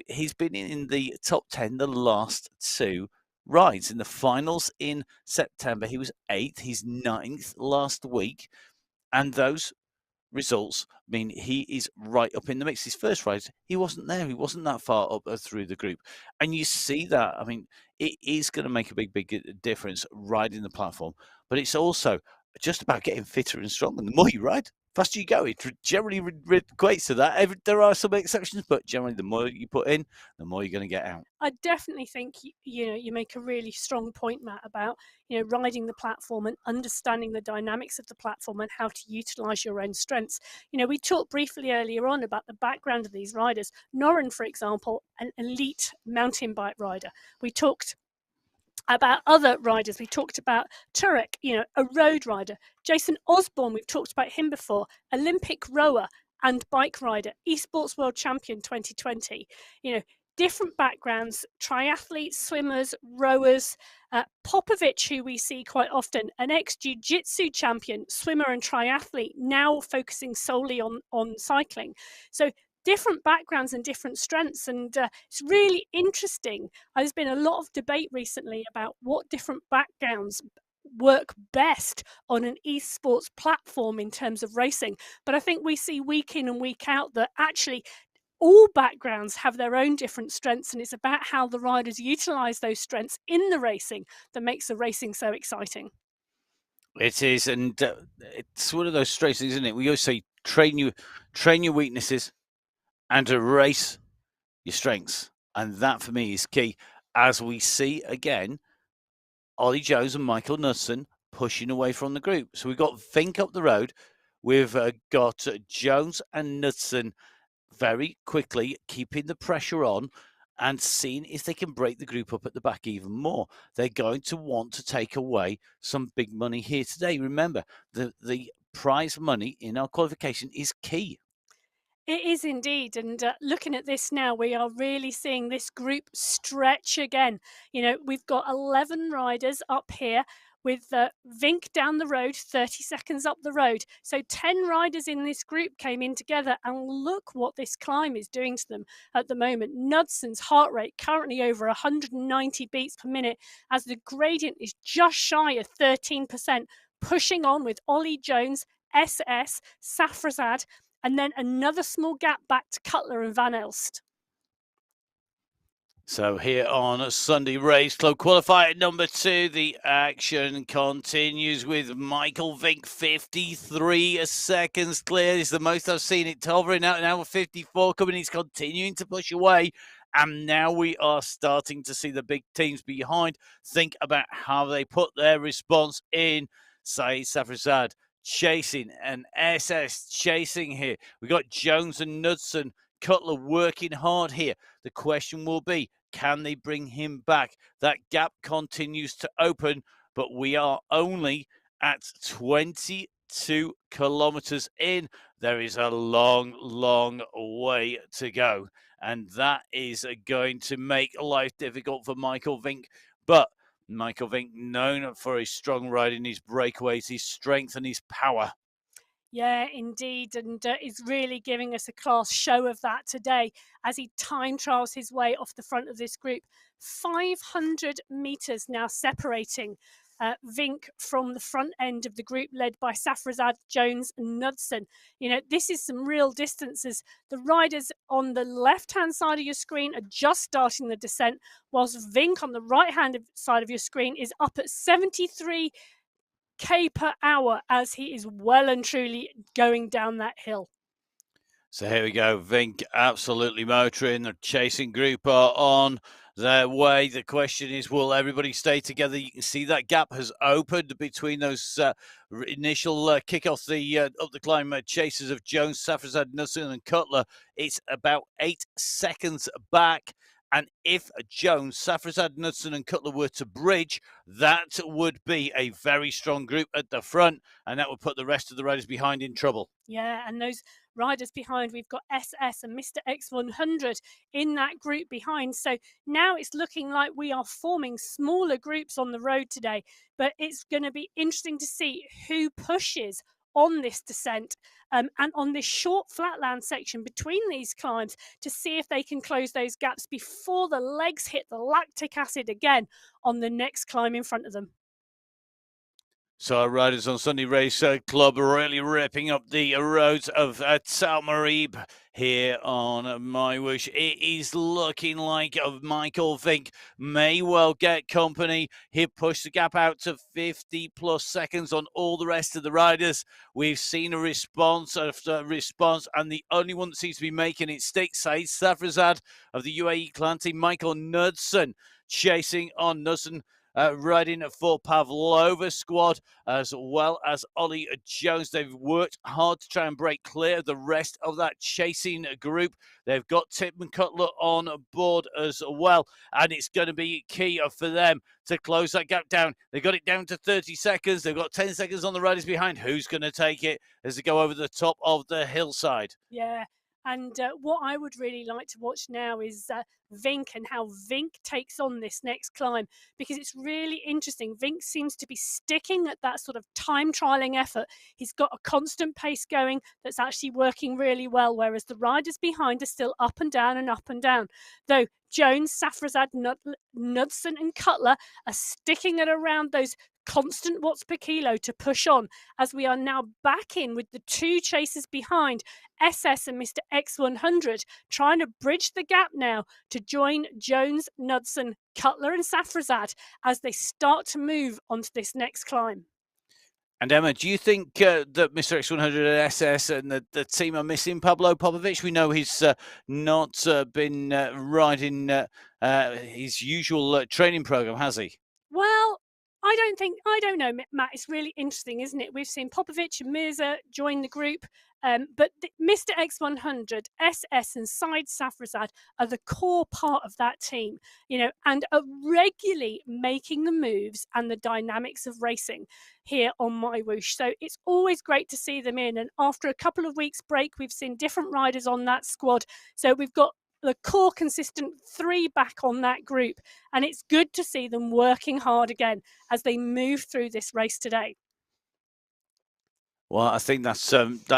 he's been in the top 10 the last 2 rides. In the finals in September, he was 8th. He's 9th last week. And those results mean he is right up in the mix. His first race, he wasn't there. He wasn't that far up through the group. And you see that. I mean, it is going to make a big difference riding the platform. But it's also just about getting fitter and stronger. The more you ride, faster you go. It generally equates to that. There are some exceptions, but generally, the more you put in, the more you're going to get out. I definitely think you make a really strong point, Matt, about riding the platform and understanding the dynamics of the platform and how to utilize your own strengths. We talked briefly earlier on about the background of these riders. Noren, for example, an elite mountain bike rider. We talked about other riders. We talked about Turek, a road rider. Jason Osborne, we've talked about him before, Olympic rower and bike rider, esports world champion 2020. Different backgrounds, triathletes, swimmers, rowers. Popovic, who we see quite often, an ex-jiu-jitsu champion, swimmer and triathlete, now focusing solely on cycling. So different backgrounds and different strengths, and it's really interesting. There's been a lot of debate recently about what different backgrounds work best on an esports platform in terms of racing, but I think we see week in and week out that actually all backgrounds have their own different strengths, and it's about how the riders utilize those strengths in the racing that makes the racing so exciting. It is, and it's one of those strengths, isn't it? We always say train your weaknesses and to race your strengths. And that for me is key. As we see again, Ollie Jones and Michael Knudsen pushing away from the group. So we've got Vink up the road. We've got Jones and Knudsen very quickly keeping the pressure on and seeing if they can break the group up at the back even more. They're going to want to take away some big money here today. Remember, the prize money in our qualification is key. It is indeed. And looking at this now, we are really seeing this group stretch again. We've got 11 riders up here with Vink down the road, 30 seconds up the road. So 10 riders in this group came in together, and look what this climb is doing to them at the moment. Knudsen's heart rate currently over 190 beats per minute, as the gradient is just shy of 13%, pushing on with Ollie Jones, SS, Safrazad, and then another small gap back to Cutler and Van Elst. So here on Sunday Race Club Qualifier number 2, the action continues with Michael Vink, 53 seconds clear. It's the most I've seen it hovering out, now 54 coming. He's continuing to push away. And now we are starting to see the big teams behind think about how they put their response in. Saeed Safrazad chasing, and SS chasing here. We got Jones and Knudsen, Cutler working hard here. The question will be, can they bring him back? That gap continues to open, but we are only at 22 kilometers in. There is a long way to go, and that is going to make life difficult for Michael Vink. But Michael Vink, known for his strong riding, his breakaways, his strength and his power. Yeah, indeed, and is really giving us a class show of that today as he time trials his way off the front of this group. 500 metres now separating Vink from the front end of the group, led by Safrazad, Jones and Knudsen. This is some real distances. The riders on the left-hand side of your screen are just starting the descent, whilst Vink on the right-hand side of your screen is up at 73 k per hour as he is well and truly going down that hill. So here we go. Vink absolutely motoring. The chasing group are on their way. The question is, will everybody stay together? You can see that gap has opened between those initial kick off the up the climb chasers of Jones, Safrazad, Knudsen and Cutler. It's about 8 seconds back. And if Jones, Safrazad, Knudsen and Cutler were to bridge, that would be a very strong group at the front, and that would put the rest of the riders behind in trouble. Yeah, and those riders behind, we've got SS and Mr. X100 in that group behind. So now it's looking like we are forming smaller groups on the road today, but it's going to be interesting to see who pushes on this descent and on this short flatland section between these climbs to see if they can close those gaps before the legs hit the lactic acid again on the next climb in front of them. So our riders on Sunday Race Club are really ripping up the roads of Talmarib here on MyWhoosh. It is looking like Michael Vink may well get company. He'll push the gap out to 50 plus seconds on all the rest of the riders. We've seen a response after response, and the only one that seems to be making it stick, Saeed Safrazad of the UAE clan team. Michael Knudsen chasing on Knudsen. Riding for Pavlova squad, as well as Ollie Jones. They've worked hard to try and break clear of the rest of that chasing group. They've got Tipman Cutler on board as well, and it's going to be key for them to close that gap down. They got it down to 30 seconds. They've got 10 seconds on the riders behind. Who's going to take it as they go over the top of the hillside? Yeah. And what I would really like to watch now is Vink and how Vink takes on this next climb, because it's really interesting. Vink seems to be sticking at that sort of time trialing effort. He's got a constant pace going that's actually working really well, whereas the riders behind are still up and down and up and down. Though Jones, Safrazad, Knudsen and Cutler are sticking at around those constant watts per kilo to push on, as we are now back in with the two chasers behind, SS and Mr. X100, trying to bridge the gap now to join Jones, Knudsen, Cutler and Safrazad as they start to move onto this next climb. And Emma, do you think that Mr. X100 and SS and the team are missing Pablo Popovic? We know he's not been riding his usual training program, has he? Well, I don't know, Matt. It's really interesting, isn't it? We've seen Popovic and Mirza join the group, but Mr. X100, SS, and Saeed Safrazad are the core part of that team, and are regularly making the moves and the dynamics of racing here on MyWhoosh. So it's always great to see them in. And after a couple of weeks break, we've seen different riders on that squad. So we've got the core consistent three back on that group, and it's good to see them working hard again as they move through this race today. Well, I think that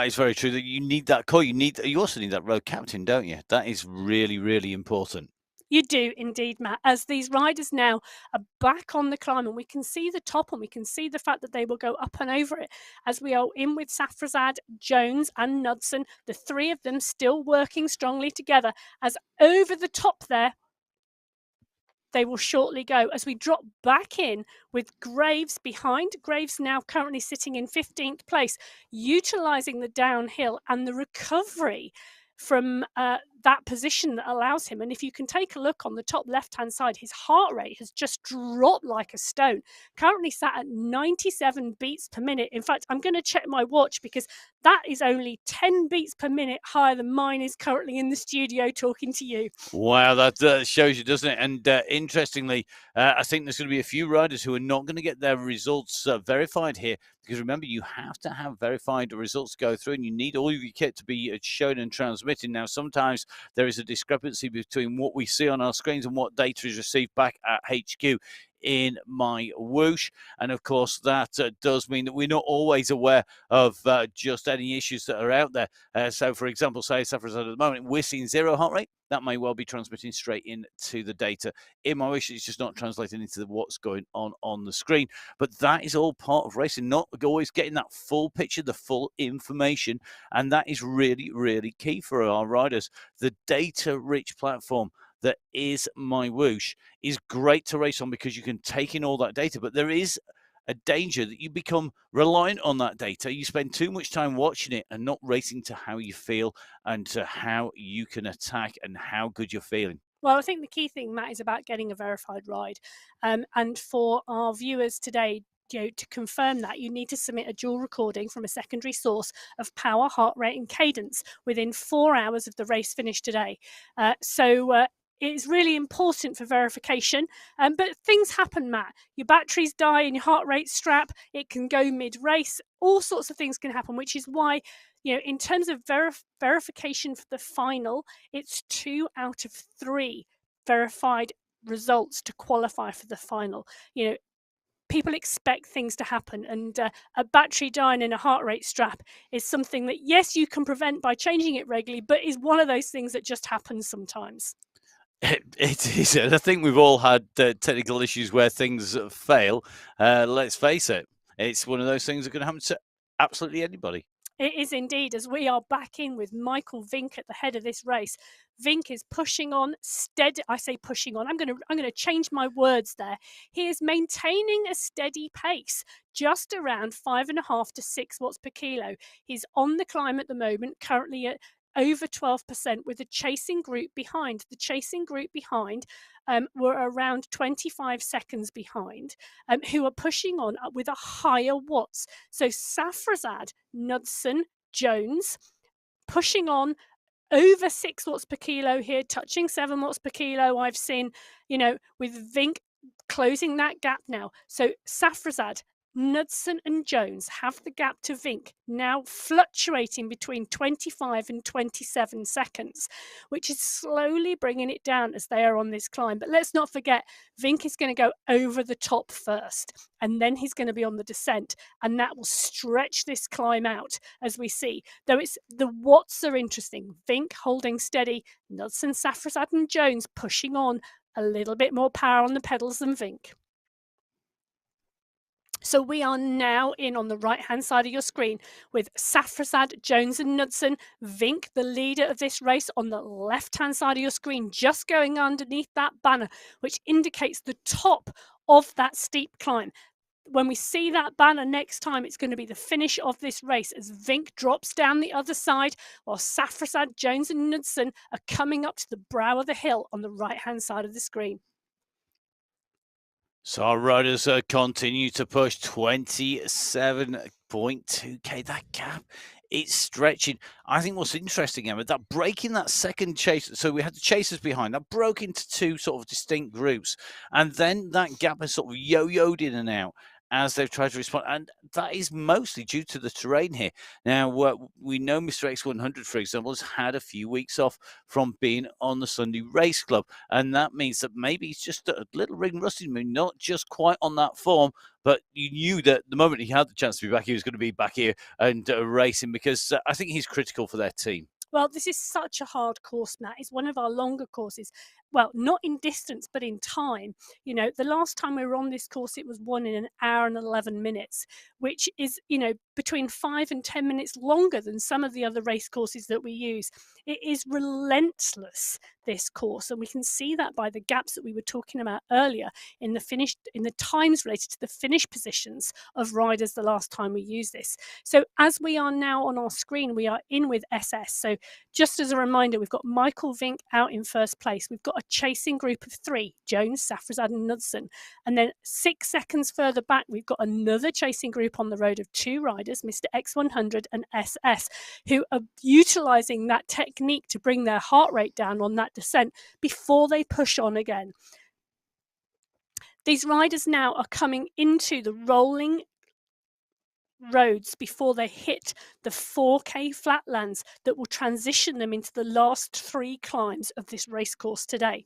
is very true. That you need that core. You also need that road captain, don't you? That is really, really important. You do indeed, Matt, as these riders now are back on the climb, and we can see the top, and we can see the fact that they will go up and over it as we are in with Safrazad, Jones and Knudsen, the three of them still working strongly together, as over the top there they will shortly go as we drop back in with Graves behind. Graves now currently sitting in 15th place, utilising the downhill and the recovery from that position that allows him. And if you can take a look on the top left-hand side, his heart rate has just dropped like a stone. Currently sat at 97 beats per minute. In fact, I'm going to check my watch because that is only 10 beats per minute higher than mine is currently in the studio talking to you. Wow, that shows you, doesn't it? And interestingly, I think there's going to be a few riders who are not going to get their results verified here, because remember, you have to have verified results to go through, and you need all of your kit to be shown and transmitted. Now, sometimes there is a discrepancy between what we see on our screens and what data is received back at HQ in MyWhoosh, and of course that does mean that we're not always aware of just any issues that are out there. So for example, say Safrazad at the moment, we're seeing 0 heart rate. That may well be transmitting straight into the data in MyWhoosh. It's just not translating into what's going on the screen. But that is all part of racing, not always getting that full picture, the full information, and that is really, really key for our riders. The data-rich platform that is MyWhoosh is great to race on because you can take in all that data, but there is a danger that you become reliant on that data. You spend too much time watching it and not racing to how you feel and to how you can attack and how good you're feeling. Well, I think the key thing, Matt, is about getting a verified ride. And for our viewers today, to confirm that, you need to submit a dual recording from a secondary source of power, heart rate and cadence within 4 hours of the race finish today. It's really important for verification, but things happen, Matt. Your batteries die and your heart rate strap, it can go mid-race, all sorts of things can happen, which is why, in terms of verification for the final, it's 2 out of 3 verified results to qualify for the final. People expect things to happen, and a battery dying in a heart rate strap is something that, yes, you can prevent by changing it regularly, but is one of those things that just happens sometimes. It is. I think we've all had technical issues where things fail. Let's face it. it's one of those things that can happen to absolutely anybody. It is indeed, as we are back in with Michael Vink at the head of this race. Vink is pushing on steady. I say pushing on. I'm going to change my words there. He is maintaining a steady pace, just around 5.5 to 6 watts per kilo. He's on the climb at the moment, currently at over 12%, with a chasing group behind. The chasing group behind were around 25 seconds behind, who are pushing on with a higher watts. So Safrazad, Knudsen, Jones pushing on over 6 watts per kilo here, touching 7 watts per kilo. I've seen, with Vink closing that gap now. So Safrazad, Knudsen and Jones have the gap to Vink now fluctuating between 25 and 27 seconds, which is slowly bringing it down as they are on this climb. But let's not forget, Vink is going to go over the top first, and then he's going to be on the descent, and that will stretch this climb out, as we see. Though it's the watts are interesting. Vink holding steady, Knudsen, Safrazad and Jones pushing on, a little bit more power on the pedals than Vink. So we are now in on the right-hand side of your screen with Safrazad, Jones and Knudsen, Vink, the leader of this race, on the left-hand side of your screen, just going underneath that banner, which indicates the top of that steep climb. When we see that banner next time, it's going to be the finish of this race as Vink drops down the other side, while Safrazad, Jones and Knudsen are coming up to the brow of the hill on the right-hand side of the screen. So our riders continue to push 27.2k. That gap, it's stretching. I think what's interesting, Emma, that breaking that second chase. So we had the chasers behind. That broke into two sort of distinct groups. And then that gap has sort of yo-yoed in and out as they've tried to respond. And that is mostly due to the terrain here. Now, we know Mr. X100, for example, has had a few weeks off from being on the Sunday Race Club. And that means that maybe he's just a little ring rusty, maybe not just quite on that form. But you knew that the moment he had the chance to be back, he was going to be back here and racing, because I think he's critical for their team. Well, this is such a hard course, Matt. It's one of our longer courses. Well, not in distance, but in time. The last time we were on this course, it was won in an hour and 11 minutes, which is, between 5 and 10 minutes longer than some of the other race courses that we use. It is relentless, this course, and we can see that by the gaps that we were talking about earlier in the times related to the finish positions of riders the last time we used this. So as we are now on our screen, we are in with SS. So just as a reminder, we've got Michael Vink out in first place. We've got a chasing group of 3, Jones, Safrazad and Knudsen. And then 6 seconds further back, we've got another chasing group on the road of 2 riders, Mr. X100 and SS, who are utilising that technique to bring their heart rate down on that descent before they push on again. These riders now are coming into the rolling roads before they hit the 4k flatlands that will transition them into the last 3 climbs of this race course today.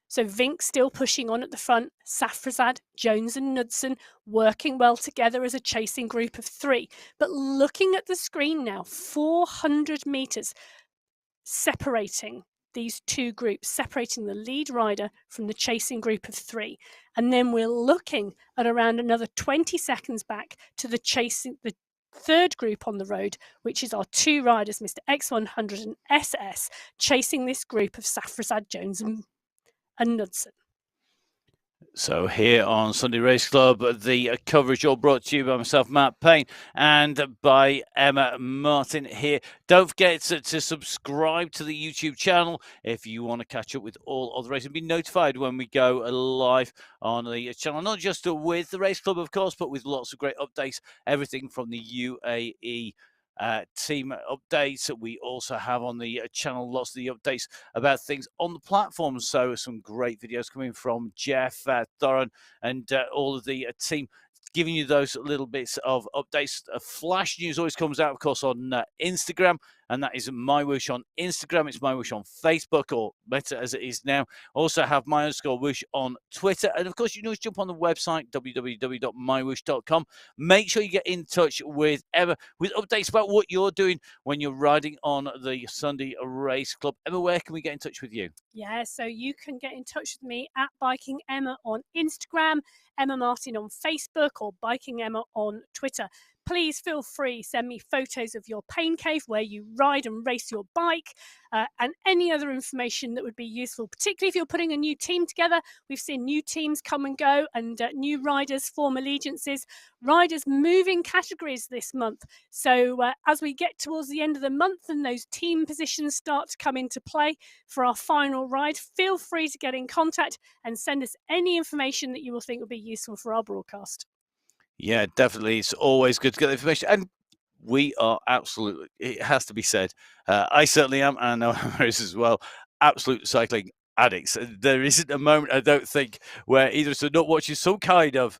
So Vink still pushing on at the front, Safrazad, Jones and Knudsen working well together as a chasing group of 3. But looking at the screen now, 400 metres separating these 2 groups, separating the lead rider from the chasing group of 3. And then we're looking at around another 20 seconds back to the 3rd group on the road, which is our 2 riders, Mr. X100 and SS, chasing this group of Safrazad, Jones and Knudsen. So here on Sunday Race Club, the coverage all brought to you by myself, Matt Payne, and by Emma Martin here. Don't forget to subscribe to the YouTube channel if you want to catch up with all of the races and be notified when we go live on the channel, not just with the Race Club, of course, but with lots of great updates, everything from the UAE team updates. We also have on the channel lots of the updates about things on the platform. So some great videos coming from Jeff, Thorin, and all of the team, giving you those little bits of updates. Flash news always comes out, of course, on Instagram. and that is MyWhoosh on Instagram. It's MyWhoosh on Facebook, or Meta as it is now. Also have my_whoosh on Twitter. And of course, you can always jump on the website, www.mywhoosh.com. Make sure you get in touch with Emma with updates about what you're doing when you're riding on the Sunday Race Club. Emma, where can we get in touch with you? Yeah, so you can get in touch with me at Biking Emma on Instagram, Emma Martin on Facebook, or Biking Emma on Twitter. Please feel free, send me photos of your pain cave where you ride and race your bike, and any other information that would be useful, particularly if you're putting a new team together. We've seen new teams come and go, and new riders form allegiances, riders moving categories this month. So as we get towards the end of the month and those team positions start to come into play for our final ride, feel free to get in contact and send us any information that you will think would be useful for our broadcast. Yeah, definitely. It's always good to get the information. And we are absolutely, it has to be said, I certainly am, and I know Emma is as well, absolute cycling addicts. There isn't a moment, I don't think, where either of us are not watching some kind of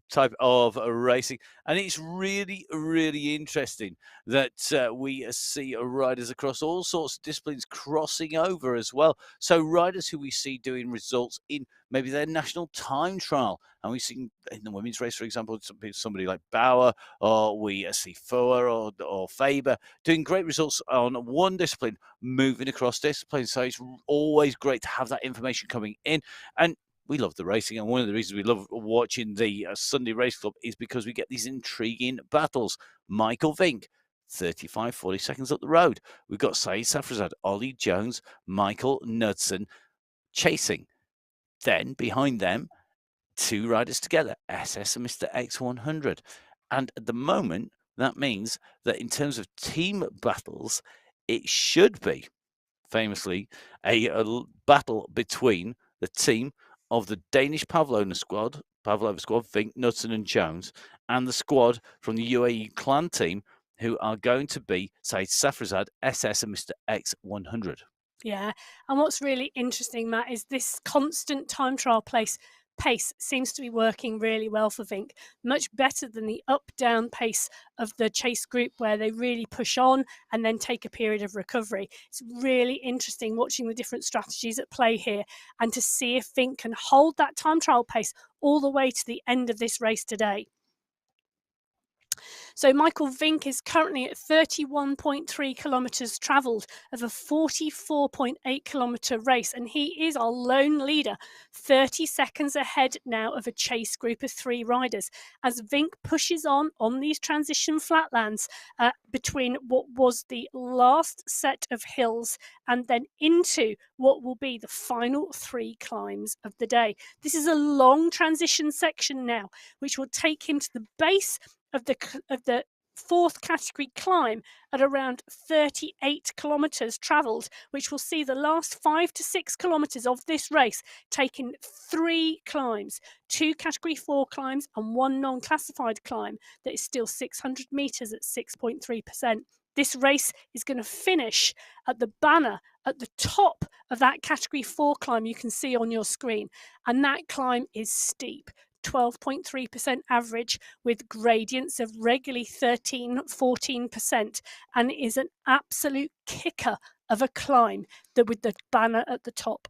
type of racing. And it's really, really interesting that we see riders across all sorts of disciplines crossing over as well. So riders who we see doing results in maybe their national time trial. And we've seen in the women's race, for example, somebody like Bauer, or we see Foer or Faber doing great results on one discipline, moving across disciplines. So it's always great to have that information coming in. And we love the racing, and one of the reasons we love watching the Sunday Race Club is because we get these intriguing battles. Michael Vink, 40 seconds up the road. We've got Saeed Safrazad, Ollie Jones, Michael Knudsen chasing. Then behind them, two riders together, SS and Mr. X100. And at the moment, that means that in terms of team battles, it should be famously a battle between the team of the Danish Pavlova squad, Vink, Knudsen and Jones, and the squad from the UAE clan team, who are going to be Saeed Safrazad, SS and Mr. X100. Yeah, and what's really interesting, Matt, is this constant time trial pace seems to be working really well for Vink, much better than the up-down pace of the chase group, where they really push on and then take a period of recovery. It's really interesting watching the different strategies at play here, and to see if Vink can hold that time trial pace all the way to the end of this race today. So Michael Vink is currently at 31.3 kilometres travelled of a 44.8 kilometre race, and he is our lone leader, 30 seconds ahead now of a chase group of 3 riders, as Vink pushes on these transition flatlands between what was the last set of hills and then into what will be the final 3 climbs of the day. This is a long transition section now, which will take him to the base of the 4th category climb at around 38 kilometres travelled, which will see the last 5 to 6 kilometres of this race taking 3 climbs, 2 category 4 climbs and 1 non-classified climb that is still 600 metres at 6.3%. This race is going to finish at the banner at the top of that category 4 climb you can see on your screen, and that climb is steep. 12.3% average with gradients of regularly 13-14%, and is an absolute kicker of a climb with the banner at the top.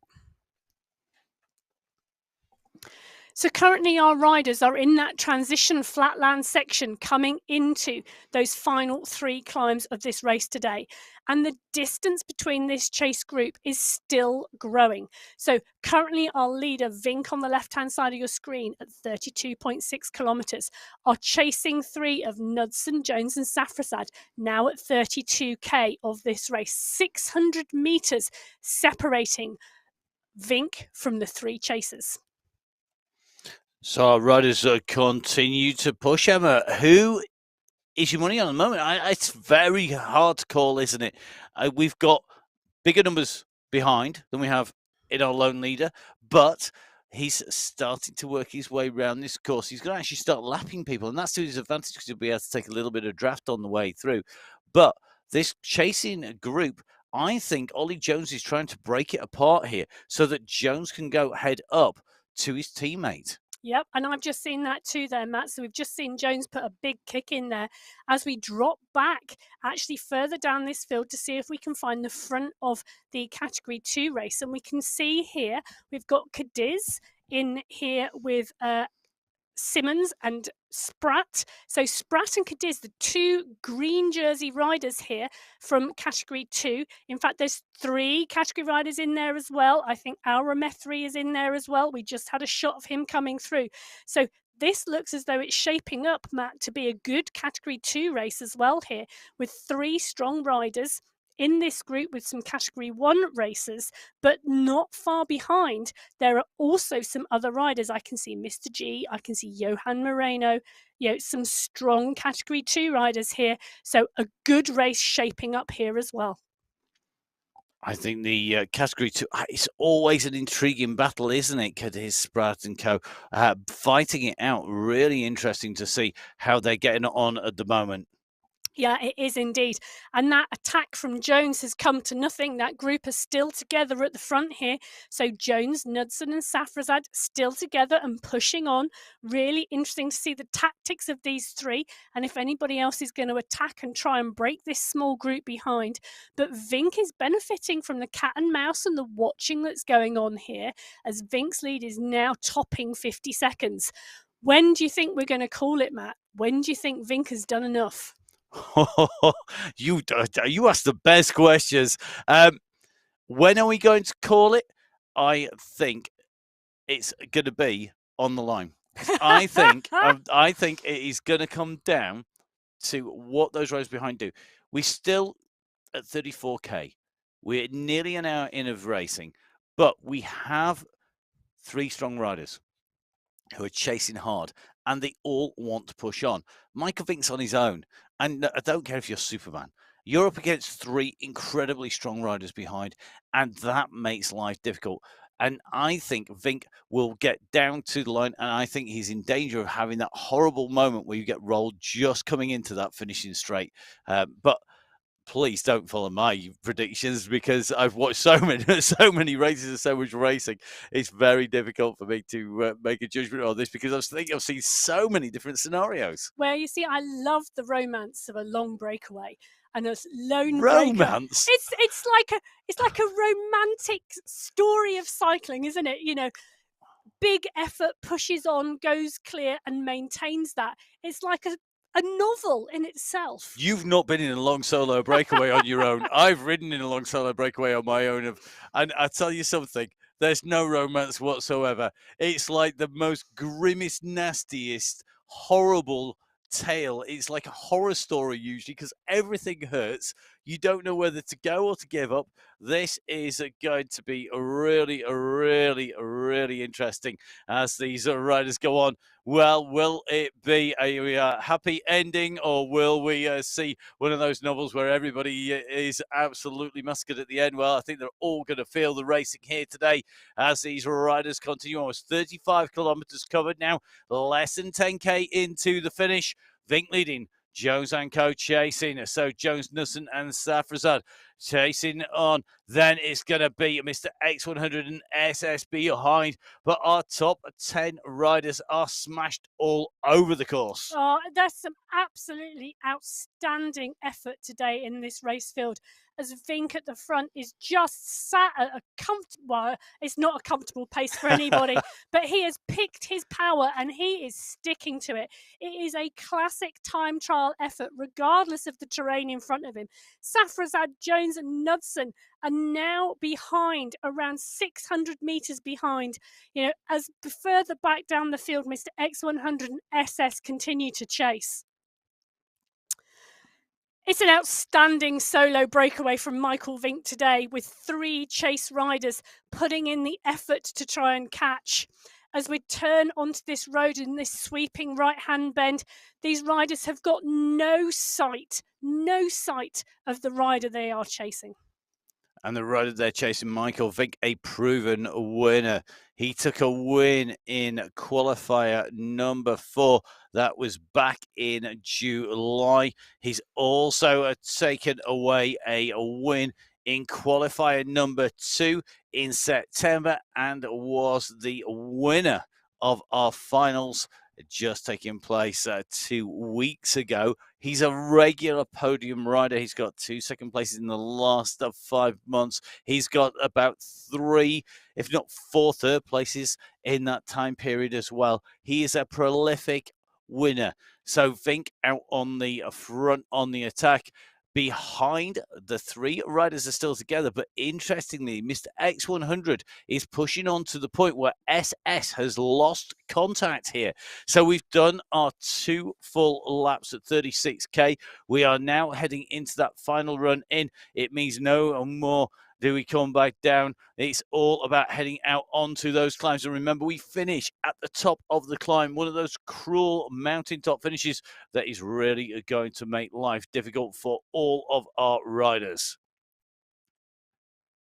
So currently our riders are in that transition flatland section coming into those final 3 climbs of this race today. And the distance between this chase group is still growing. So currently our leader, Vink, on the left-hand side of your screen at 32.6 kilometres. Our chasing 3 of Knudsen, Jones and Safrazad now at 32k of this race. 600 metres separating Vink from the 3 chasers. So our riders continue to push. Emma, who is your money on at the moment? It's very hard to call, isn't it? We've got bigger numbers behind than we have in our lone leader, but he's starting to work his way around this course. He's going to actually start lapping people, and that's to his advantage because he'll be able to take a little bit of draft on the way through. But this chasing group, I think Ollie Jones is trying to break it apart here so that Jones can go head up to his teammate. Yep, and I've just seen that too there, Matt. So we've just seen Jones put a big kick in there as we drop back actually further down this field to see if we can find the front of the Category 2 race. And we can see here we've got Cadiz in here with Simmons and Spratt. So Spratt and Cadiz, the two green jersey riders here from Category 2. In fact, there's 3 category riders in there as well. I think Aura Methri is in there as well. We just had a shot of him coming through. So this looks as though it's shaping up, Matt, to be a good Category 2 race as well here, with 3 strong riders in this group with some Category 1 racers, but not far behind. There are also some other riders. I can see Mr. G, I can see Johan Moreno, some strong Category 2 riders here. So a good race shaping up here as well. I think the Category 2, it's always an intriguing battle, isn't it? Cadiz, Spratt and co. Fighting it out. Really interesting to see how they're getting on at the moment. Yeah, it is indeed. And that attack from Jones has come to nothing. That group is still together at the front here. So Jones, Knudsen and Safrazad still together and pushing on. Really interesting to see the tactics of these 3 and if anybody else is going to attack and try and break this small group behind. But Vink is benefiting from the cat and mouse and the watching that's going on here as Vink's lead is now topping 50 seconds. When do you think we're going to call it, Matt? When do you think Vink has done enough? You ask the best questions. When are we going to call it? I think it's going to be on the line. I think it is going to come down to what those riders behind do. We're still at 34k. We're nearly an hour in of racing, but we have 3 strong riders who are chasing hard, and they all want to push on. Michael Vink's on his own, and I don't care if you're Superman. You're up against 3 incredibly strong riders behind, and that makes life difficult. And I think Vink will get down to the line, and I think he's in danger of having that horrible moment where you get rolled just coming into that finishing straight. But please don't follow my predictions because I've watched so many races and so much racing. It's very difficult for me to make a judgment on this because I've seen so many different scenarios. Well, you see, I love the romance of a long breakaway and a lone romance. Breaker. It's like a romantic story of cycling, isn't it? Big effort, pushes on, goes clear, and maintains that. It's like a novel in itself. You've not been in a long solo breakaway on your own. I've ridden in a long solo breakaway on my own. And I tell you something, there's no romance whatsoever. It's like the most grimmest, nastiest, horrible tale. It's like a horror story usually because everything hurts. You don't know whether to go or to give up. This is going to be really, really interesting as these riders go on. Well, will it be a happy ending, or will we see one of those novels where everybody is absolutely musket at the end? Well, I think they're all going to feel the racing here today as these riders continue. Almost 35 kilometers covered now, less than 10k into the finish. Vink leading, Jones and Co chasing. So Jones, Nussen and Safrazad chasing on. Then it's going to be Mr. X100 and SS behind. But our top 10 riders are smashed all over the course. Oh, there's some absolutely outstanding effort today in this race field. As Vink at the front is just sat at a comfortable, it's not a comfortable pace for anybody, but he has picked his power and he is sticking to it. It is a classic time trial effort, regardless of the terrain in front of him. Safrazad, Jones and Knudsen are now behind, around 600 metres behind. As further back down the field, Mr. X100 and SS continue to chase. It's an outstanding solo breakaway from Michael Vink today, with 3 chase riders putting in the effort to try and catch. As we turn onto this road in this sweeping right-hand bend, these riders have got no sight of the rider they are chasing. And the rider they're chasing, Michael Vink, a proven winner. He took a win in qualifier number 4. That was back in July. He's also taken away a win in qualifier number 2 in September and was the winner of our finals just taking place 2 weeks ago. He's a regular podium rider. He's got 2 second places in the last 5 months. He's got about 3, if not 4 third places in that time period as well. He is a prolific winner. So Vink out on the front on the attack. Behind, the 3 riders are still together, but interestingly, Mr. X100 is pushing on to the point where SS has lost contact here. So we've done our 2 full laps at 36k. We are now heading into that final run in. It means no more do we come back down. It's all about heading out onto those climbs. And remember, we finish at the top of the climb, one of those cruel mountaintop finishes that is really going to make life difficult for all of our riders.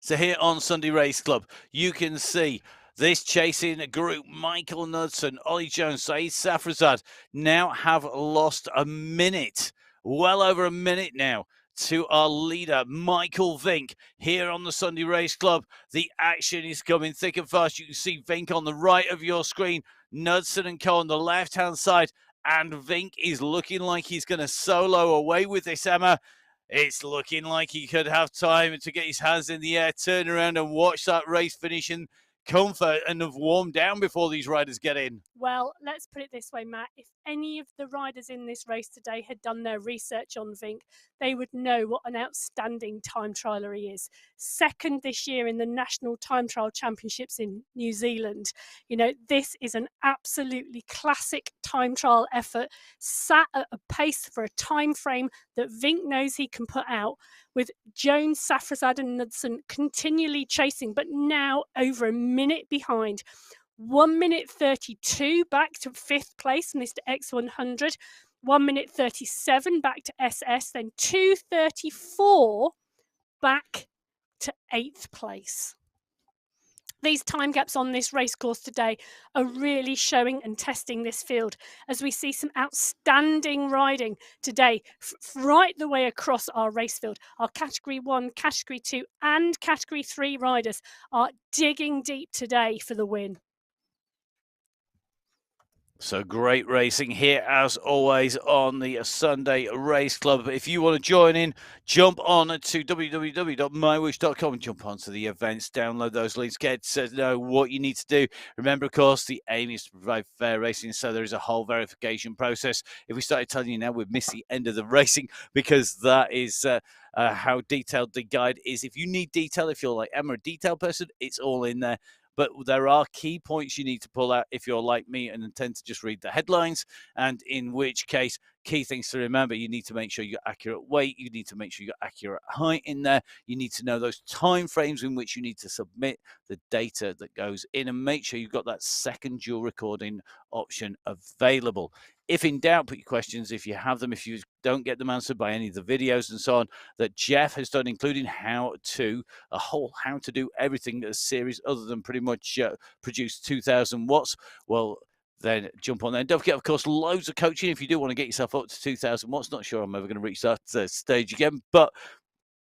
So here on Sunday Race Club, you can see this chasing group, Michael Knudsen, Ollie Jones, Saeed Safrazad, now have lost a minute, well over a minute now, to our leader, Michael Vink, here on the Sunday Race Club. The action is coming thick and fast. You can see Vink on the right of your screen, Knudsen and Co on the left-hand side, and Vink is looking like he's going to solo away with this, Emma. It's looking like he could have time to get his hands in the air, turn around and watch that race finish in comfort and have warmed down before these riders get in. Well, let's put it this way, Matt. If any of the riders in this race today had done their research on Vink, they would know what an outstanding time trialer he is. Second this year in the National Time Trial Championships in New Zealand. You know, this is an absolutely classic time trial effort, sat at a pace for a time frame that Vink knows he can put out, with Jones, Safrazad and Knudsen continually chasing, but now over a minute behind. 1 minute 32 back to 5th place, Mr. X100. 1 minute 37 back to SS, then 2:34 back to 8th place. These time gaps on this race course today are really showing and testing this field, as we see some outstanding riding today right the way across our race field. Our Category 1, Category 2 and Category 3 riders are digging deep today for the win. So great racing here as always on the Sunday Race Club. If you want to join in, jump on to www.mywhoosh.com and jump onto the events, download those links, get to know what you need to do. Remember, of course, the aim is to provide fair racing, so there is a whole verification process. If we started telling you now, we'd miss the end of the racing, because that is how detailed the guide is. If you need detail, if you're like Emma, a detail person, it's all in there. But there are key points you need to pull out if you're like me and intend to just read the headlines, and in which case, key things to remember: you need to make sure you got accurate weight, you need to make sure you got accurate height in there, you need to know those time frames in which you need to submit the data that goes in, and make sure you've got that second dual recording option available. If in doubt, put your questions, if you have them, if you don't get them answered by any of the videos and so on that Jeff has done, including how to do everything as series, other than pretty much produce 2,000 watts, well, then jump on there. And don't forget, of course, loads of coaching if you do want to get yourself up to 2,000 watts. Not sure I'm ever going to reach that stage again, but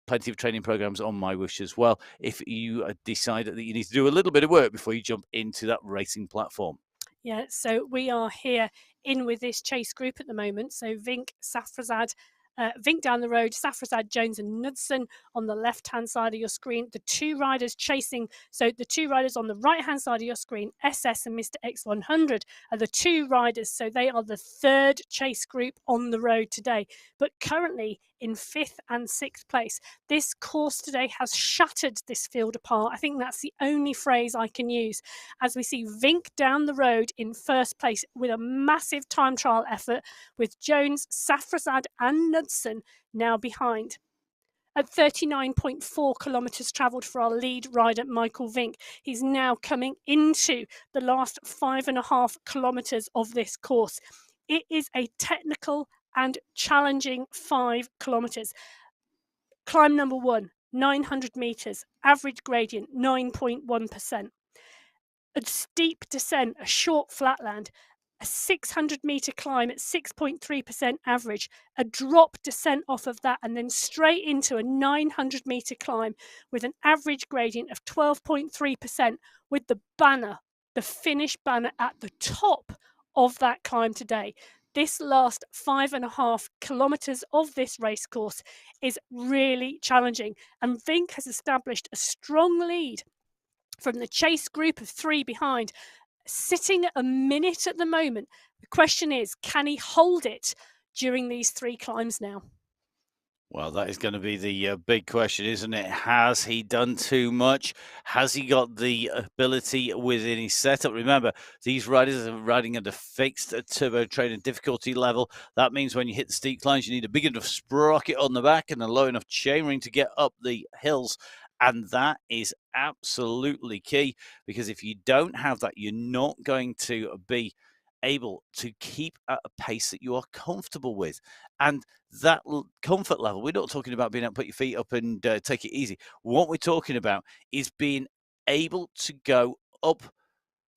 plenty of training programs on MyWhoosh as well, if you decide that you need to do a little bit of work before you jump into that racing platform. Yeah, so we are here in with this chase group at the moment. So Vink, Safrazad, Vink down the road, Safrazad, Jones and Knudsen on the left-hand side of your screen. The 2 riders chasing, so the 2 riders on the right-hand side of your screen, SS and Mr. X100, are the 2 riders. So they are the 3rd chase group on the road today, but currently in 5th and 6th place. This course today has shattered this field apart. I think that's the only phrase I can use, as we see Vink down the road in 1st place with a massive time trial effort, with Jones, Safrazad and Knudsen now behind. At 39.4 kilometres travelled for our lead rider, Michael Vink. He's now coming into the last 5.5 kilometres of this course. It is a technical and challenging 5 kilometres. Climb number 1, 900 metres, average gradient 9.1%. A steep descent, a short flatland, a 600-metre climb at 6.3% average, a drop descent off of that, and then straight into a 900-metre climb with an average gradient of 12.3%, with the banner the finish banner at the top of that climb today. This last 5.5 kilometres of this race course is really challenging, and Vink has established a strong lead from the chase group of 3 behind, sitting at a minute at the moment. The question is, can he hold it during these 3 climbs now? Well, that is going to be the big question, isn't it? Has he done too much? Has he got the ability within his setup? Remember, these riders are riding at a fixed turbo train and difficulty level. That means when you hit the steep climbs, you need a big enough sprocket on the back and a low enough chainring to get up the hills. And that is absolutely key, because if you don't have that, you're not going to be able to keep at a pace that you are comfortable with. And that comfort level, we're not talking about being able to put your feet up and take it easy. What we're talking about is being able to go up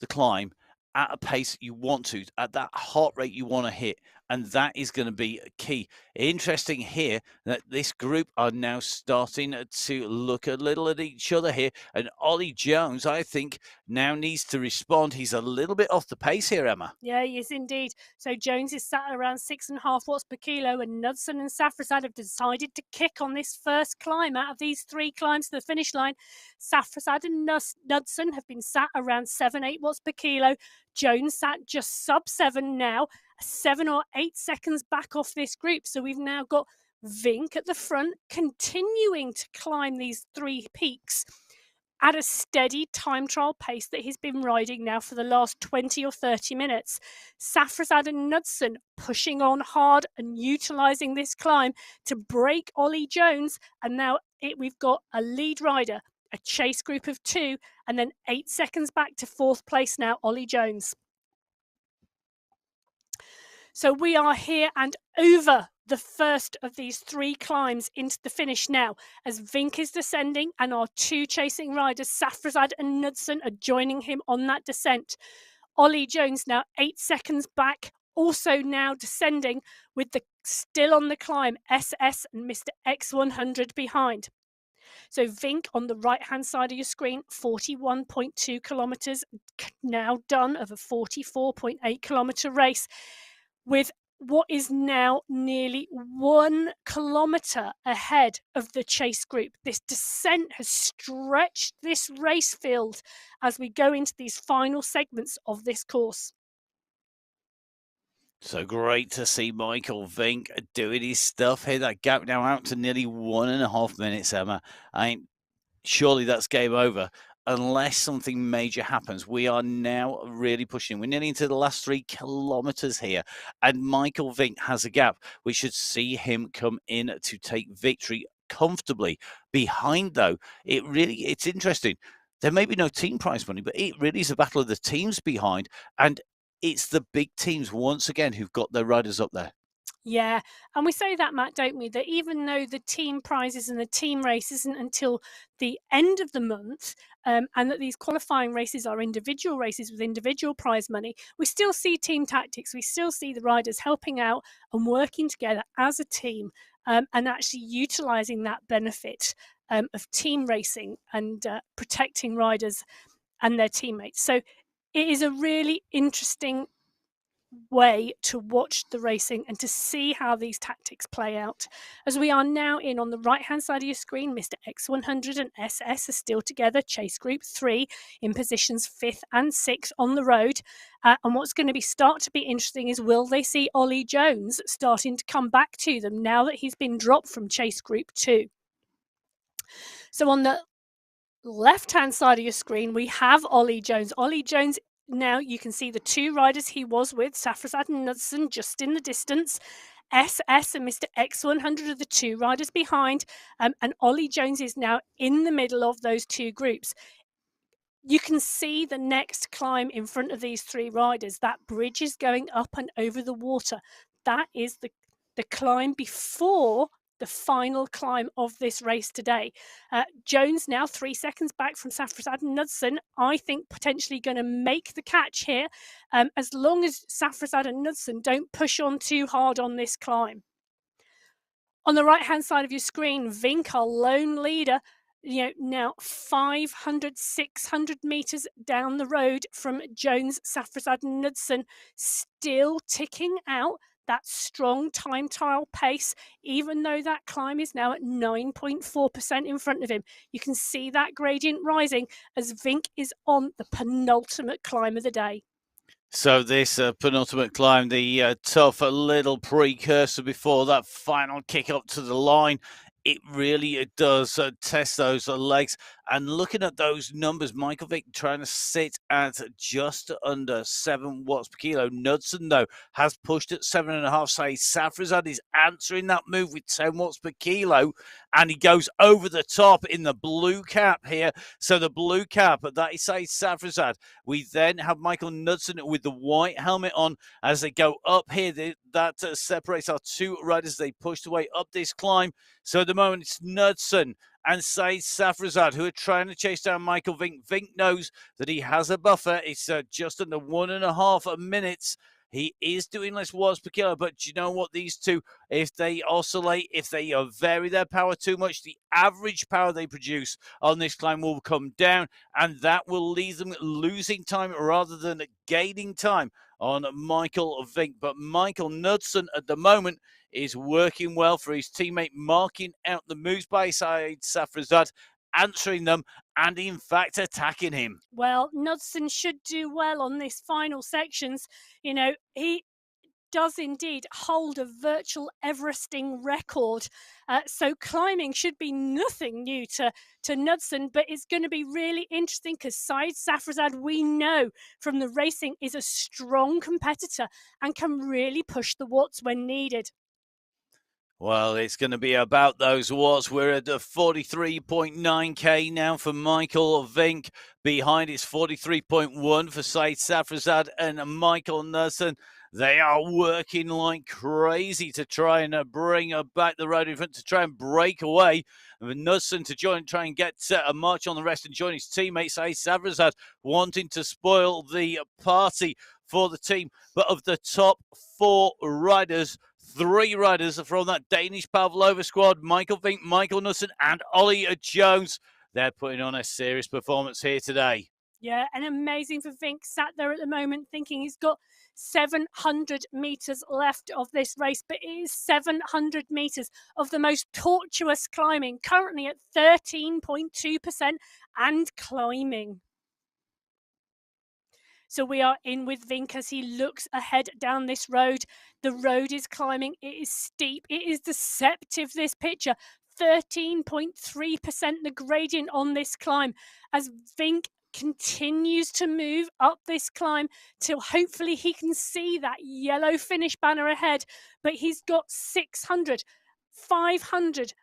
the climb at a pace you want to, at that heart rate you want to hit. And that is going to be key. Interesting here that this group are now starting to look a little at each other here. And Ollie Jones, I think, now needs to respond. He's a little bit off the pace here, Emma. Yeah, he is indeed. So Jones is sat around 6.5 watts per kilo, and Knudsen and Safrasad have decided to kick on this first climb out of these 3 climbs to the finish line. Safrasad and Knudsen have been sat around 7-8 watts per kilo. Jones sat just sub 7 now, 7 or 8 seconds back off this group. So we've now got Vink at the front, continuing to climb these 3 peaks at a steady time trial pace that he's been riding now for the last 20 or 30 minutes. Safrasad and Knudsen pushing on hard and utilising this climb to break Ollie Jones. And now we've got a lead rider, a chase group of 2, and then 8 seconds back to 4th place now, Ollie Jones. So we are here and over the first of these 3 climbs into the finish now, as Vink is descending and our 2 chasing riders, Safrasad and Knudsen, are joining him on that descent. Ollie Jones now 8 seconds back, also now descending, with the still on the climb SS and Mr. X100 behind. So Vink on the right-hand side of your screen, 41.2 kilometres now done of a 44.8 kilometre race, with what is now nearly 1 kilometre ahead of the chase group. This descent has stretched this race field as we go into these final segments of this course. So great to see Michael Vink doing his stuff here. That gap now out to nearly 1.5 minutes, Emma. Surely that's game over unless something major happens. We are now really pushing. We're nearly into the last 3 kilometers here, and Michael Vink has a gap. We should see him come in to take victory comfortably. Behind, though, it's interesting. There may be no team prize money, but it really is a battle of the teams behind, and it's the big teams once again who've got their riders up there. Yeah, and we say that, Matt, don't we? That even though the team prizes and the team race isn't until the end of the month, and that these qualifying races are individual races with individual prize money, we still see team tactics. We still see the riders helping out and working together as a team, and actually utilising that benefit of team racing and protecting riders and their teammates. So it is a really interesting way to watch the racing and to see how these tactics play out. As we are now in on the right hand side of your screen, Mr. X100 and SS are still together, chase group 3 in positions 5th and 6th on the road. And what's going to start to be interesting is, will they see Ollie Jones starting to come back to them now that he's been dropped from chase group 2? So on the left hand side of your screen, we have Ollie Jones. Ollie Jones, now you can see the 2 riders he was with, Safrasad and Knudsen, just in the distance. SS and Mr. X100 are the 2 riders behind, and Ollie Jones is now in the middle of those 2 groups. You can see the next climb in front of these 3 riders. That bridge is going up and over the water. That is the climb before the final climb of this race today. Jones now 3 seconds back from Safrasad and Knudsen. I think potentially going to make the catch here, as long as Safrasad and Knudsen don't push on too hard on this climb. On the right-hand side of your screen, Vink, our lone leader, Now 500, 600 meters down the road from Jones, Safrazad and Knudsen, still ticking out that strong time trial pace, even though that climb is now at 9.4% in front of him. You can see that gradient rising as Vink is on the penultimate climb of the day. So this penultimate climb, the tough little precursor before that final kick up to the line, it does test those legs. And looking at those numbers, Michael Vick trying to sit at just under 7 watts per kilo. Knudsen, though, has pushed at 7.5. Say Safrazad is answering that move with 10 watts per kilo, and he goes over the top in the blue cap here. So the blue cap, that is Say Safrazad. We then have Michael Knudsen with the white helmet on as they go up here. That separates our two riders. They pushed away up this climb. So at the moment, it's Knudsen and Said Safrazad who are trying to chase down Michael Vink. Vink knows that he has a buffer. It's just under 1.5 minutes. He is doing less watts per kilo, but you know what? These two, if they oscillate, if they vary their power too much, the average power they produce on this climb will come down, and that will leave them losing time rather than gaining time on Michael Vink. But Michael Knudsen at the moment is working well for his teammate, marking out the moves by Said Safrazad, answering them, and in fact attacking him. Well, Knudsen should do well on this final sections. He does indeed hold a virtual Everesting record. So climbing should be nothing new to Knudsen, but it's going to be really interesting because Said Safrazad, we know from the racing, is a strong competitor and can really push the watts when needed. Well, it's going to be about those watts. We're at 43.9k now for Michael Vink. Behind it's 43.1 for Said Safrazad and Michael Knudsen. They are working like crazy to try and bring back the road in front, to try and break away. Knudsen to try and get a march on the rest and join his teammate Said Safrazad, wanting to spoil the party for the team. But of the top 4 riders, 3 riders from that Danish Pavlova squad, Michael Vink, Michael Knudsen and Ollie Jones. They're putting on a serious performance here today. Yeah, and amazing for Vink, sat there at the moment thinking he's got 700 metres left of this race, but it is 700 metres of the most tortuous climbing, currently at 13.2% and climbing. So we are in with Vink as he looks ahead down this road. The road is climbing. It is steep. It is deceptive, this picture. 13.3% the gradient on this climb as Vink continues to move up this climb till hopefully he can see that yellow finish banner ahead. But he's got 600, 500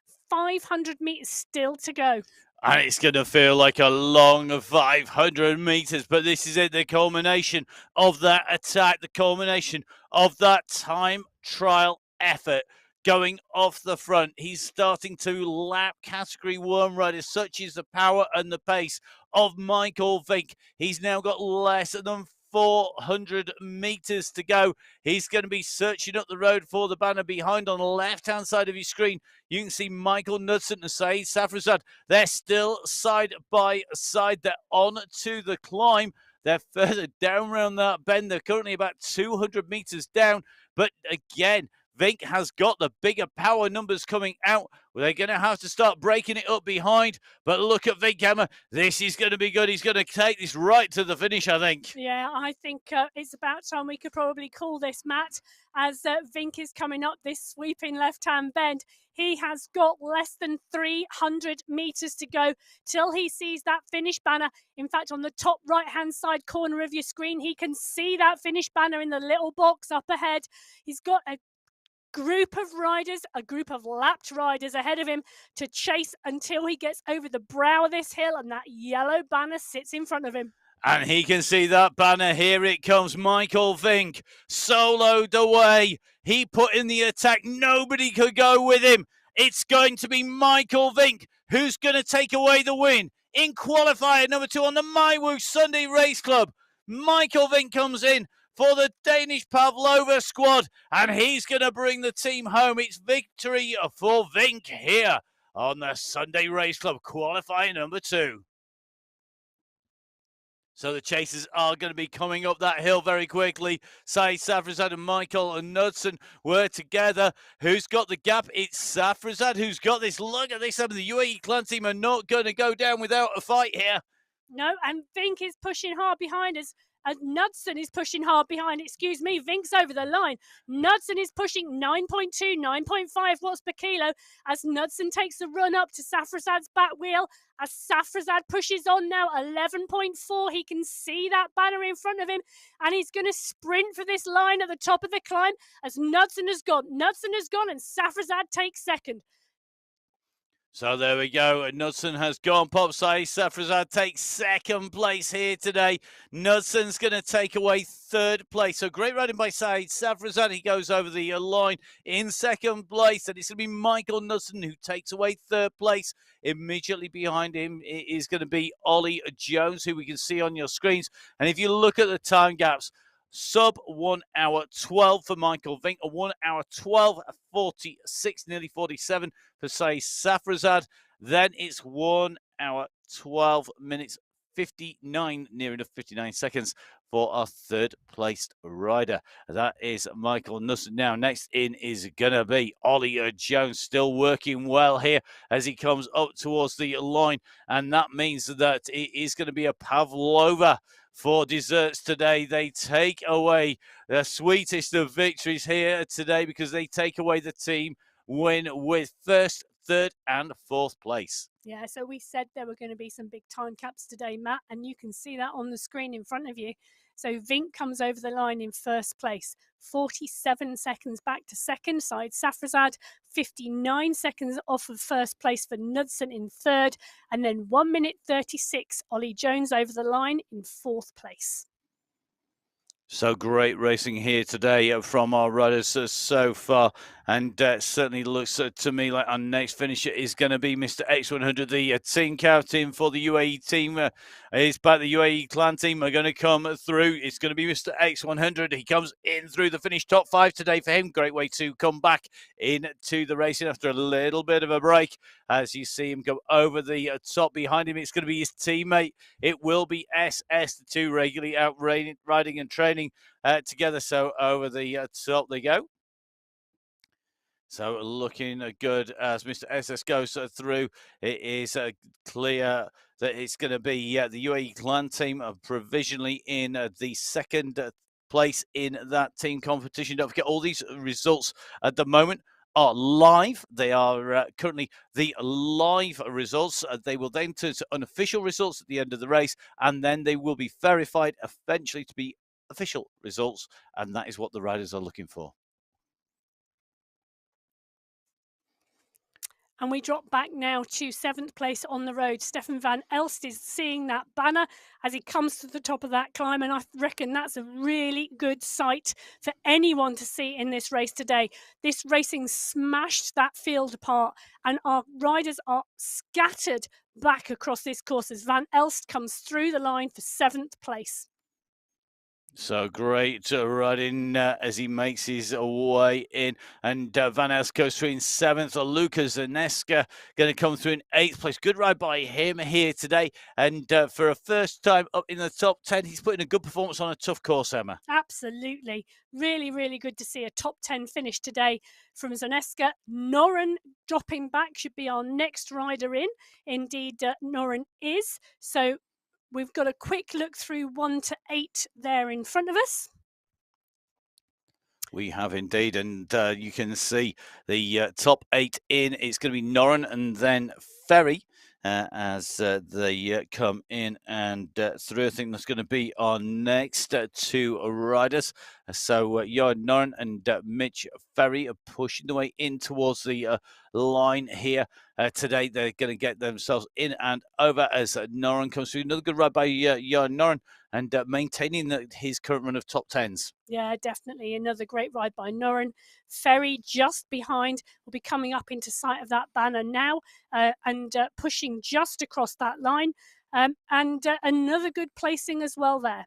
meters still to go. And it's going to feel like a long 500 meters, but this is it, the culmination of that attack, the culmination of that time trial effort going off the front. He's starting to lap Category 1 riders, such is the power and the pace of Michael Vink. He's now got less than 400 meters to go. He's going to be searching up the road for the banner. Behind on the left-hand side of your screen, you can see Michael Knudsen and Said Safrazad. They're still side by side. They're on to the climb. They're further down around that bend. They're currently about 200 meters down. But again, Vink has got the bigger power numbers coming out. They're going to have to start breaking it up behind. But look at Vink, Emma. This is going to be good. He's going to take this right to the finish, I think. Yeah, I think it's about time we could probably call this, Matt, as Vink is coming up this sweeping left-hand bend. He has got less than 300 meters to go till he sees that finish banner. In fact, on the top right-hand side corner of your screen, he can see that finish banner in the little box up ahead. He's got a group of riders, a group of lapped riders ahead of him to chase until he gets over the brow of this hill and that yellow banner sits in front of him. And he can see that banner. Here it comes. Michael Vink soloed away. He put in the attack. Nobody could go with him. It's going to be Michael Vink who's going to take away the win in qualifier number 2 on the MyWhoosh Sunday Race Club. Michael Vink comes in for the Danish Pavlova squad, and he's going to bring the team home. It's victory for Vink here on the Sunday Race Club qualifier number 2. So the chasers are going to be coming up that hill very quickly. Saeed Safrazad and Michael Knudsen were together. Who's got the gap? It's Safrazad who's got this. Look at this. Some of the UAE clan team are not going to go down without a fight here. No, and Vink is pushing hard behind us. Knudsen is pushing hard behind. Excuse me, Vink's over the line. Knudsen is pushing 9.2, 9.5 watts per kilo as Knudsen takes the run up to Safrazad's back wheel. As Safrazad pushes on now, 11.4. He can see that banner in front of him, and he's going to sprint for this line at the top of the climb as Knudsen has gone. Knudsen has gone, and Safrazad takes second. So there we go. Knudsen has gone. Popsai Safrazad takes second place here today. Knudsen's going to take away third place. So great riding by Saeed Safrazad. He goes over the line in second place. And it's going to be Michael Knudsen who takes away third place. Immediately behind him is going to be Ollie Jones, who we can see on your screens. And if you look at the time gaps, sub 1 hour 12 for Michael Vink, a 1 hour 12, 46, nearly 47 for Saeed Safrazad. Then it's 1 hour 12 minutes 59, near enough 59 seconds for our third placed rider. That is Michael Knudsen. Now, next in is going to be Ollie Jones, still working well here as he comes up towards the line. And that means that it is going to be a Pavlova for desserts today. They take away the sweetest of victories here today because they take away the team win with first, third, and fourth place. Yeah, so we said there were going to be some big time caps today, Matt, and you can see that on the screen in front of you. So Vink comes over the line in first place, 47 seconds back to second. Saeed Safrazad, 59 seconds off of first place for Knudsen in third. And then 1 minute 36, Ollie Jones over the line in fourth place. So great racing here today from our riders so far, and certainly looks to me like our next finisher is going to be Mr. X100, the team captain for the UAE team. Is back. The UAE clan team are going to come through. It's going to be Mr. X100. He comes in through the finish top 5 today for him. Great way to come back into the racing after a little bit of a break. As you see him go over the top behind him, it's going to be his teammate. It will be SS, the two regularly out riding and training together. So over the top they go. So looking good as Mr. SS goes through. It is clear that it's going to be the UAE clan team provisionally in the second place in that team competition. Don't forget, all these results at the moment are live. They are currently the live results. They will then turn to unofficial results at the end of the race, and then they will be verified eventually to be official results, and that is what the riders are looking for. And we drop back now to 7th place on the road. Stefan van Elst is seeing that banner as he comes to the top of that climb. And I reckon that's a really good sight for anyone to see in this race today. This racing smashed that field apart, and our riders are scattered back across this course as Van Elst comes through the line for 7th place. So great riding as he makes his way in. And Van Elst goes through in 7th. Lucas Zaneska going to come through in 8th place. Good ride by him here today. And for a first time up in the top 10, he's putting a good performance on a tough course, Emma. Absolutely. Really, really good to see a top 10 finish today from Zaneska. Noren dropping back should be our next rider in. Indeed, Noren is. So we've got a quick look through 1 to 8 there in front of us. We have indeed, and you can see the top 8 in. It's going to be Noren and then Ferry as they come in and through. I think that's going to be our next 2 riders. So Johan Noren and Mitch Ferry are pushing their way in towards the line here. Today they're going to get themselves in and over as Noren comes through. Another good ride by Johan Noren, and maintaining his current run of top 10s. Yeah, definitely. Another great ride by Noren. Ferry just behind will be coming up into sight of that banner now and pushing just across that line. And another good placing as well there.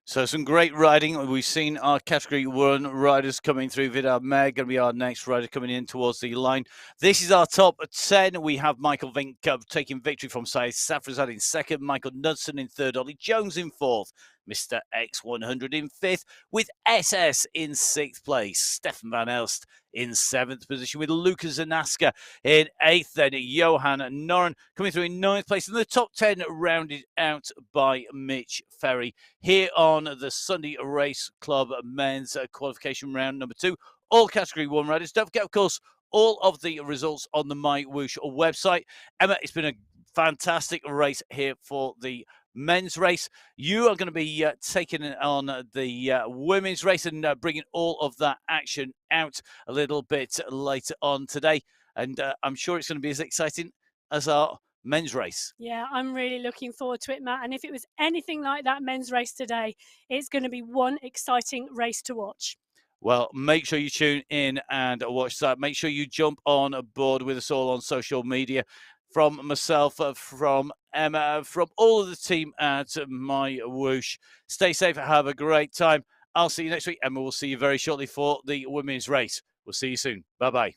So some great riding. We've seen our Category 1 riders coming through. Vidar Meg going to be our next rider coming in towards the line. This is our top 10. We have Michael Vink taking victory from Syed Safrazad in second, Michael Knudsen in third, Ollie Jones in fourth, Mr. X100 in fifth, with SS in sixth place, Stefan Van Elst in seventh position, with Lucas Zanaska in eighth, then Johan Noren coming through in ninth place, and the top 10 rounded out by Mitch Ferry here on the Sunday Race Club men's qualification round number 2. All Category 1 riders. Don't forget, of course, all of the results on the MyWhoosh website. Emma, it's been a fantastic race here for the men's race. You are going to be taking on the women's race and bringing all of that action out a little bit later on today. And I'm sure it's going to be as exciting as our men's race. Yeah, I'm really looking forward to it, Matt. And if it was anything like that men's race today, it's going to be one exciting race to watch. Well, make sure you tune in and watch that. Make sure you jump on board with us all on social media. From myself, from Emma, from all of the team at MyWhoosh. Stay safe, have a great time. I'll see you next week, and we'll see you very shortly for the women's race. We'll see you soon. Bye-bye.